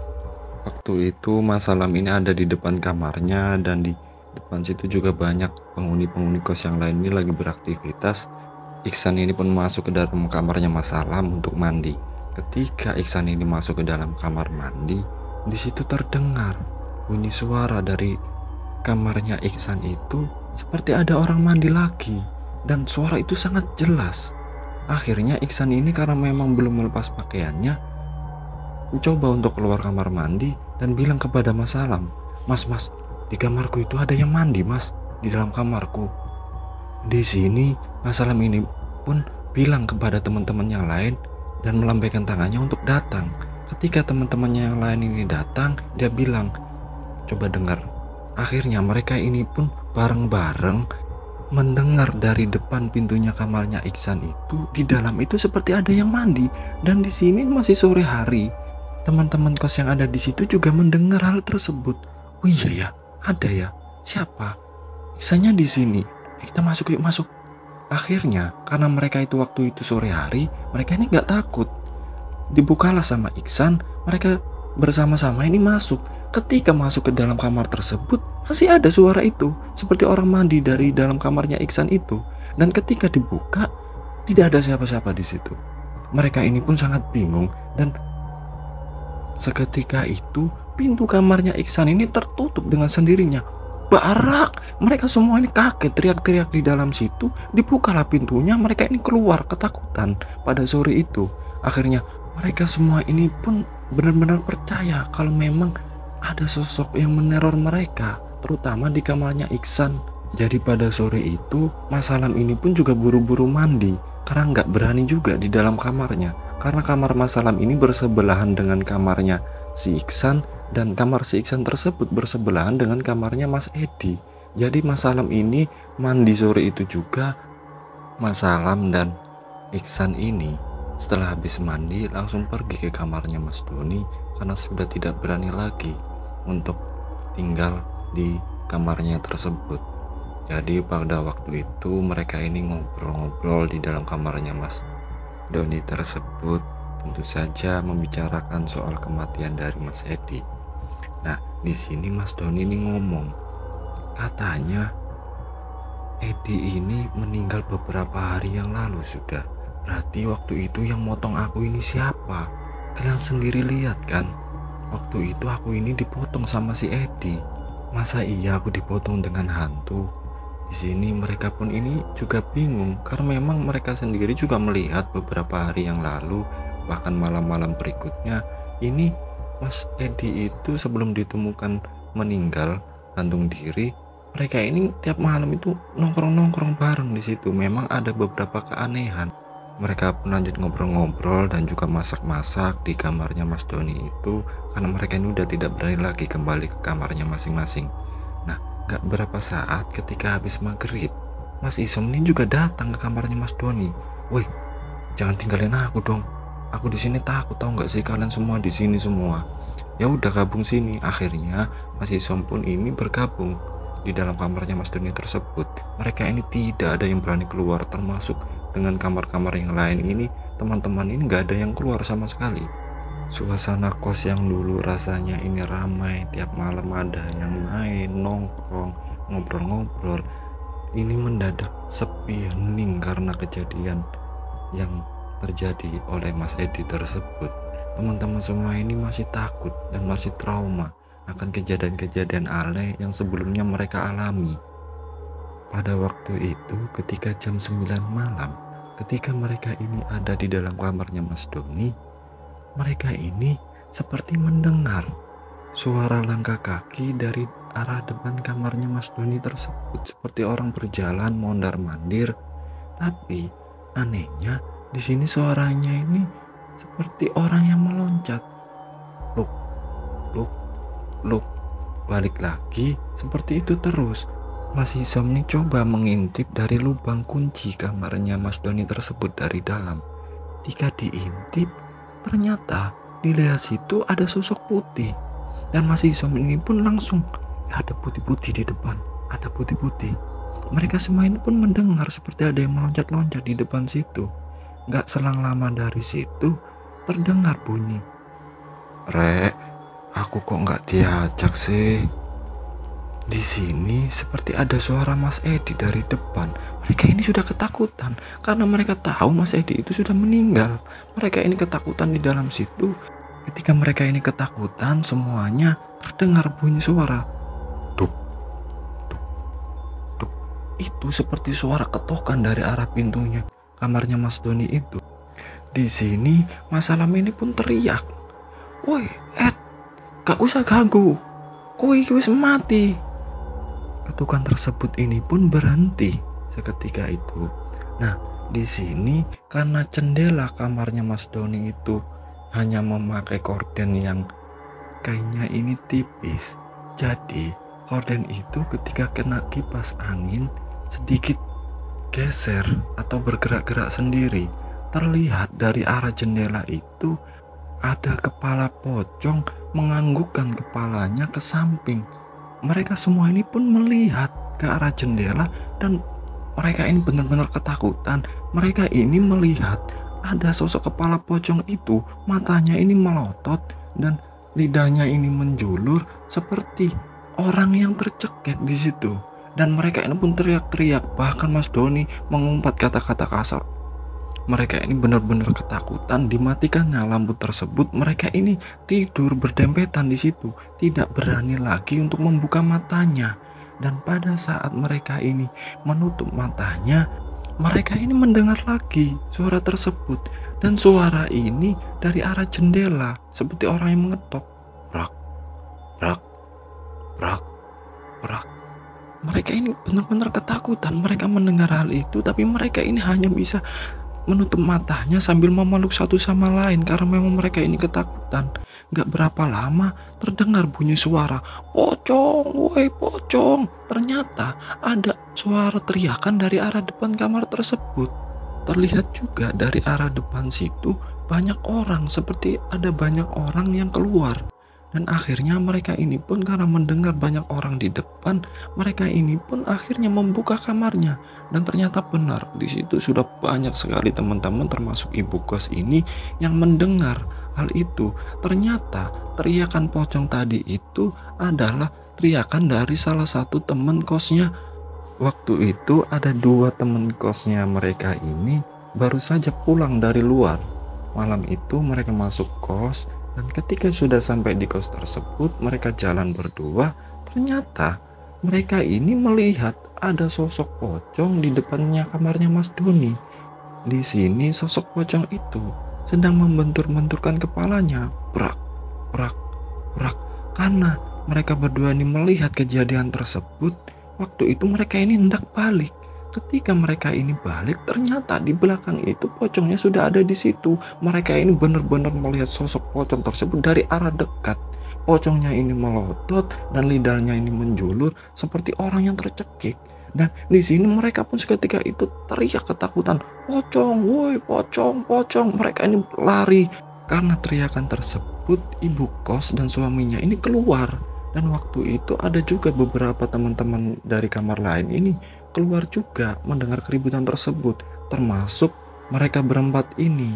Waktu itu Mas Salam ini ada di depan kamarnya, dan di depan situ juga banyak penghuni-penghuni kos yang lain ini lagi beraktivitas. Iksan ini pun masuk ke dalam kamarnya Mas Salam untuk mandi. Ketika Iksan ini masuk ke dalam kamar mandi, di situ terdengar bunyi suara dari kamarnya Iksan itu seperti ada orang mandi lagi, dan suara itu sangat jelas. Akhirnya Iksan ini karena memang belum melepas pakaiannya, mencoba untuk keluar kamar mandi dan bilang kepada Mas Salam, Mas, di kamarku itu ada yang mandi, Mas, di dalam kamarku. Di sini Mas Salam ini pun bilang kepada teman-teman yang lain dan melambaikan tangannya untuk datang. Ketika teman-temannya yang lain ini datang, dia bilang, coba dengar. Akhirnya mereka ini pun bareng-bareng mendengar dari depan pintunya kamarnya Iksan itu, di dalam itu seperti ada yang mandi. Dan di sini masih sore hari. Teman-teman kos yang ada di situ juga mendengar hal tersebut. Oh iya ya, ada ya. Siapa? Iksannya di sini. Kita masuk, yuk masuk. Akhirnya karena mereka itu waktu itu sore hari, mereka ini nggak takut. Dibukalah sama Iksan, mereka bersama-sama ini masuk. Ketika masuk ke dalam kamar tersebut, masih ada suara itu, seperti orang mandi dari dalam kamarnya Iksan itu. Dan ketika dibuka, tidak ada siapa-siapa di situ. Mereka ini pun sangat bingung, dan seketika itu pintu kamarnya Iksan ini tertutup dengan sendirinya. Barak, mereka semua ini kaget, teriak-teriak di dalam situ. Dibukalah pintunya, mereka ini keluar ketakutan pada sore itu. Akhirnya mereka semua ini pun benar-benar percaya kalau memang ada sosok yang meneror mereka, terutama di kamarnya Iksan. Jadi pada sore itu Mas Salam ini pun juga buru-buru mandi karena nggak berani juga di dalam kamarnya, karena kamar Mas Salam ini bersebelahan dengan kamarnya si Iksan, dan kamar si Iksan tersebut bersebelahan dengan kamarnya Mas Edi. Jadi Mas Salam ini mandi sore itu juga. Mas Salam dan Iksan ini setelah habis mandi langsung pergi ke kamarnya Mas Doni karena sudah tidak berani lagi untuk tinggal di kamarnya tersebut. Jadi pada waktu itu mereka ini ngobrol-ngobrol di dalam kamarnya Mas Doni tersebut, tentu saja membicarakan soal kematian dari Mas Edi. Nah, di sini Mas Doni ini ngomong, katanya Edi ini meninggal beberapa hari yang lalu sudah. Berarti waktu itu yang motong aku ini siapa? Kalian sendiri lihat kan? Waktu itu aku ini dipotong sama si Edi. Masa iya aku dipotong dengan hantu? Di sini mereka pun ini juga bingung karena memang mereka sendiri juga melihat beberapa hari yang lalu, bahkan malam-malam berikutnya ini Mas Edi itu sebelum ditemukan meninggal gantung diri, mereka ini tiap malam itu nongkrong-nongkrong bareng di situ. Memang ada beberapa keanehan. Mereka pun lanjut ngobrol-ngobrol dan juga masak-masak di kamarnya Mas Doni itu karena mereka ini udah tidak berani lagi kembali ke kamarnya masing-masing. Nah, gak berapa saat ketika habis maghrib, Mas Isom ini juga datang ke kamarnya Mas Doni. Woi, jangan tinggalin aku dong. Aku di sini takut, tahu nggak sih kalian semua di sini semua. Ya udah gabung sini. Akhirnya Mas Isom pun ini bergabung di dalam kamarnya Mas Doni tersebut. Mereka ini tidak ada yang berani keluar, termasuk dengan kamar-kamar yang lain ini teman-teman ini nggak ada yang keluar sama sekali. Suasana kos yang dulu rasanya ini ramai, tiap malam ada yang main, nongkrong, ngobrol-ngobrol, ini mendadak sepi, hening karena kejadian yang terjadi oleh Mas Edi tersebut. Teman-teman semua ini masih takut dan masih trauma akan kejadian-kejadian aneh yang sebelumnya mereka alami. Pada waktu itu ketika jam 9 malam, ketika mereka ini ada di dalam kamarnya Mas Doni, mereka ini seperti mendengar suara langkah kaki dari arah depan kamarnya Mas Doni tersebut, seperti orang berjalan mondar-mandir, tapi Anehnya, di sini suaranya ini seperti orang yang meloncat. Luk, luk, luk. Balik lagi, seperti itu terus. Mas Isom nih coba mengintip dari lubang kunci kamarnya Mas Doni tersebut dari dalam. Ketika diintip, ternyata dilihat situ ada sosok putih. Dan Mas Isom ini pun langsung, ada putih-putih di depan, ada putih-putih. Mereka semua ini pun mendengar seperti ada yang meloncat-loncat di depan situ. Gak selang lama dari situ, terdengar bunyi. Rek, aku kok nggak diajak sih? Di sini seperti ada suara Mas Edi dari depan. Mereka ini sudah ketakutan karena mereka tahu Mas Edi itu sudah meninggal. Mereka ini ketakutan di dalam situ. Ketika mereka ini ketakutan, semuanya terdengar bunyi suara. Duk, duk, duk. Itu seperti suara ketokan dari arah pintunya kamarnya Mas Doni itu. Di sini Mas Salam ini pun teriak, "Woi, Ed, gak usah ganggu. Koi wis mati." Ketukan tersebut ini pun berhenti seketika itu. Nah, di sini karena jendela kamarnya Mas Doni itu hanya memakai korden yang kainnya ini tipis. Jadi, korden itu ketika kena kipas angin sedikit geser atau bergerak-gerak sendiri. Terlihat dari arah jendela itu ada kepala pocong menganggukkan kepalanya ke samping. Mereka semua ini pun melihat ke arah jendela dan mereka ini benar-benar ketakutan. Mereka ini melihat ada sosok kepala pocong itu, matanya ini melotot dan lidahnya ini menjulur seperti orang yang tercekek di situ. Dan mereka ini pun teriak-teriak, bahkan Mas Doni mengumpat kata-kata kasar. Mereka ini benar-benar ketakutan. Dimatikannya lampu tersebut, mereka ini tidur berdempetan di situ, tidak berani lagi untuk membuka matanya. Dan pada saat mereka ini menutup matanya, mereka ini mendengar lagi suara tersebut. Dan suara ini dari arah jendela, seperti orang yang mengetok. Brak, brak, brak, brak. Mereka ini benar-benar ketakutan. Mereka mendengar hal itu, tapi mereka ini hanya bisa menutup matanya sambil memeluk satu sama lain karena memang mereka ini ketakutan. Gak berapa lama terdengar bunyi suara, "Pocong, woi pocong." Ternyata ada suara teriakan dari arah depan kamar tersebut. Terlihat juga dari arah depan situ banyak orang, seperti ada banyak orang yang keluar. Dan akhirnya mereka ini pun karena mendengar banyak orang di depan, mereka ini pun akhirnya membuka kamarnya. Dan ternyata benar, di situ sudah banyak sekali teman-teman termasuk ibu kos ini yang mendengar hal itu. Ternyata teriakan pocong tadi itu adalah teriakan dari salah satu teman kosnya. Waktu itu ada dua teman kosnya mereka ini baru saja pulang dari luar. Malam itu mereka masuk kos. Dan ketika sudah sampai di kos tersebut, mereka jalan berdua. Ternyata mereka ini melihat ada sosok pocong di depannya kamarnya Mas Doni. Di sini sosok pocong itu sedang membentur-benturkan kepalanya, brak, brak, brak. Karena mereka berdua ini melihat kejadian tersebut, waktu itu mereka ini hendak balik. Ketika mereka ini balik, ternyata di belakang itu pocongnya sudah ada di situ. Mereka ini benar-benar melihat sosok pocong tersebut dari arah dekat. Pocongnya ini melotot dan lidahnya ini menjulur seperti orang yang tercekik. Dan di sini mereka pun seketika itu teriak ketakutan, "Pocong, woi pocong, pocong." Mereka ini lari. Karena teriakan tersebut, ibu kos dan suaminya ini keluar. Dan waktu itu ada juga beberapa teman-teman dari kamar lain ini keluar juga mendengar keributan tersebut, termasuk mereka berempat ini.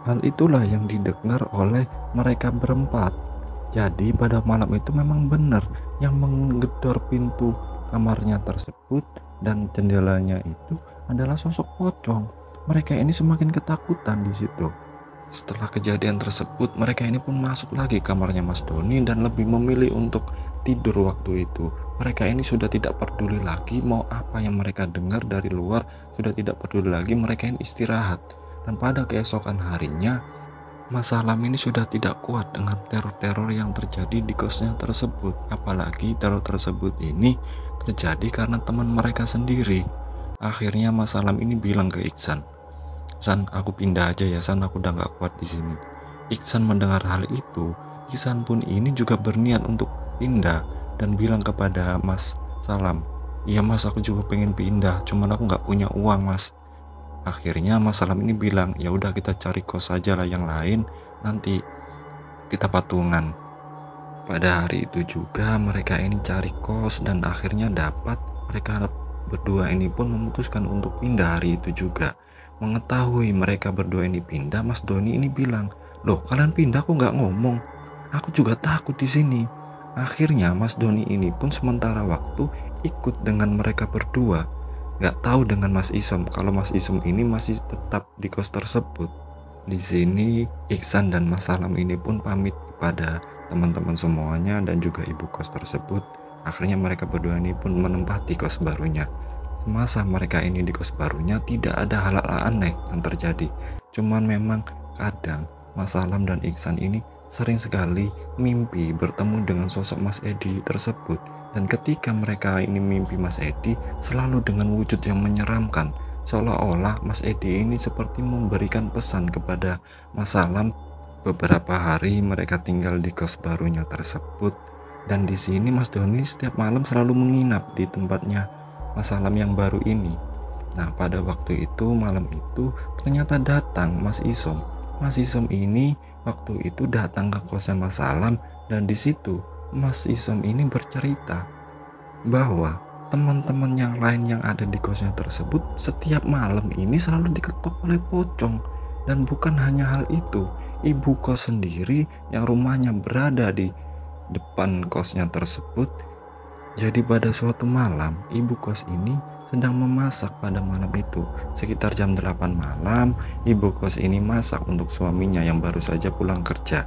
Hal itulah yang didengar oleh mereka berempat. Jadi pada malam itu memang benar yang menggedor pintu kamarnya tersebut dan jendelanya itu adalah sosok pocong. Mereka ini semakin ketakutan di situ. Setelah kejadian tersebut, mereka ini pun masuk lagi kamarnya Mas Doni dan lebih memilih untuk tidur waktu itu. Mereka ini sudah tidak peduli lagi mau apa yang mereka dengar dari luar, sudah tidak peduli lagi, mereka ini istirahat. Dan pada keesokan harinya, Mas Salam ini sudah tidak kuat dengan teror-teror yang terjadi di kosnya tersebut. Apalagi teror tersebut ini terjadi karena teman mereka sendiri. Akhirnya Mas Salam ini bilang ke Iksan, "San, aku pindah aja ya San, aku udah gak kuat di sini." Iksan mendengar hal itu, Iksan pun ini juga berniat untuk pindah dan bilang kepada Mas Salam, "Iya Mas, aku juga pengen pindah, cuman aku nggak punya uang Mas." Akhirnya Mas Salam ini bilang, "Ya udah kita cari kos aja lah yang lain, nanti kita patungan." Pada hari itu juga mereka ini cari kos dan akhirnya dapat. Mereka berdua ini pun memutuskan untuk pindah hari itu juga. Mengetahui mereka berdua ini pindah, Mas Doni ini bilang, "Loh, kalian pindah kok nggak ngomong? Aku juga takut di sini." Akhirnya Mas Doni ini pun sementara waktu ikut dengan mereka berdua. Nggak tahu dengan Mas Isom kalau Mas Isom ini masih tetap di kos tersebut. Di sini Iksan dan Mas Salam ini pun pamit kepada teman-teman semuanya dan juga ibu kos tersebut. Akhirnya mereka berdua ini pun menempati kos barunya. Semasa mereka ini di kos barunya tidak ada hal-hal aneh yang terjadi. Cuman memang kadang Mas Salam dan Iksan ini sering sekali mimpi bertemu dengan sosok Mas Edi tersebut. Dan ketika mereka ini mimpi Mas Edi selalu dengan wujud yang menyeramkan. Seolah-olah Mas Edi ini seperti memberikan pesan kepada Mas Salam. Beberapa hari mereka tinggal di kos barunya tersebut, dan di sini Mas Doni setiap malam selalu menginap di tempatnya Mas Salam yang baru ini. Nah, pada waktu itu malam itu ternyata datang Mas Isom. Mas Isom ini waktu itu datang ke kosnya Mas Salam, dan di situ Mas Isom ini bercerita bahwa teman-teman yang lain yang ada di kosnya tersebut setiap malam ini selalu diketok oleh pocong. Dan bukan hanya hal itu, ibu kos sendiri yang rumahnya berada di depan kosnya tersebut. Jadi pada suatu malam ibu kos ini sedang memasak pada malam itu. Sekitar jam 8 malam ibu kos ini masak untuk suaminya yang baru saja pulang kerja.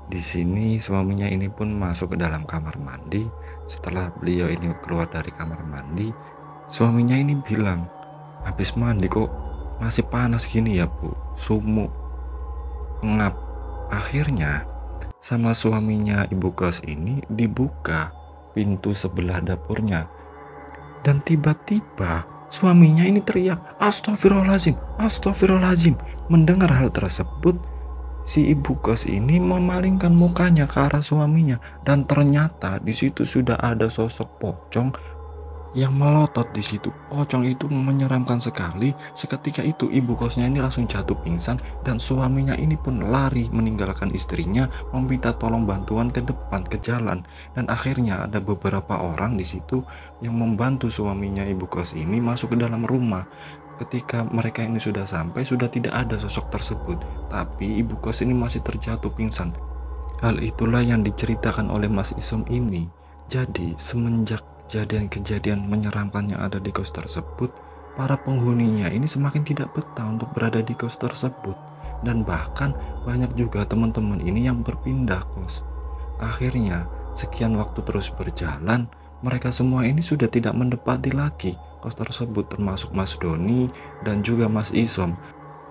Di sini suaminya ini pun masuk ke dalam kamar mandi. Setelah beliau ini keluar dari kamar mandi, suaminya ini bilang, "Habis mandi kok masih panas gini ya Bu, sumuk, pengap." Akhirnya sama suaminya ibu kos ini dibuka pintu sebelah dapurnya, dan tiba-tiba suaminya ini teriak, "Astagfirullahaladzim, astagfirullahaladzim." Mendengar hal tersebut, si ibu kos ini memalingkan mukanya ke arah suaminya, dan ternyata di situ sudah ada sosok pocong yang melotot di situ. Pocong itu menyeramkan sekali. Seketika itu ibu kosnya ini langsung jatuh pingsan, dan suaminya ini pun lari meninggalkan istrinya, meminta tolong bantuan ke depan, ke jalan. Dan akhirnya ada beberapa orang di situ yang membantu suaminya ibu kos ini masuk ke dalam rumah. Ketika mereka ini sudah sampai, sudah tidak ada sosok tersebut, tapi ibu kos ini masih terjatuh pingsan. Hal itulah yang diceritakan oleh Mas Isom ini. Jadi semenjak kejadian-kejadian menyeramkan yang ada di kos tersebut, para penghuninya ini semakin tidak betah untuk berada di kos tersebut. Dan bahkan banyak juga teman-teman ini yang berpindah kos. Akhirnya sekian waktu terus berjalan, mereka semua ini sudah tidak menempati lagi kos tersebut, termasuk Mas Doni dan juga Mas Isom.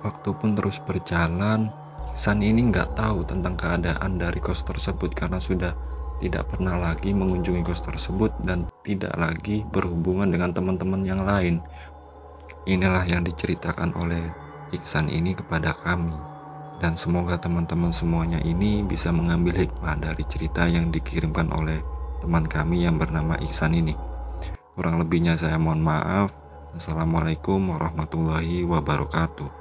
Waktu pun terus berjalan, San ini nggak tahu tentang keadaan dari kos tersebut karena sudah tidak pernah lagi mengunjungi kos tersebut dan tidak lagi berhubungan dengan teman-teman yang lain. Inilah yang diceritakan oleh Iksan ini kepada kami, dan semoga teman-teman semuanya ini bisa mengambil hikmah dari cerita yang dikirimkan oleh teman kami yang bernama Iksan ini. Kurang lebihnya saya mohon maaf. Assalamualaikum warahmatullahi wabarakatuh.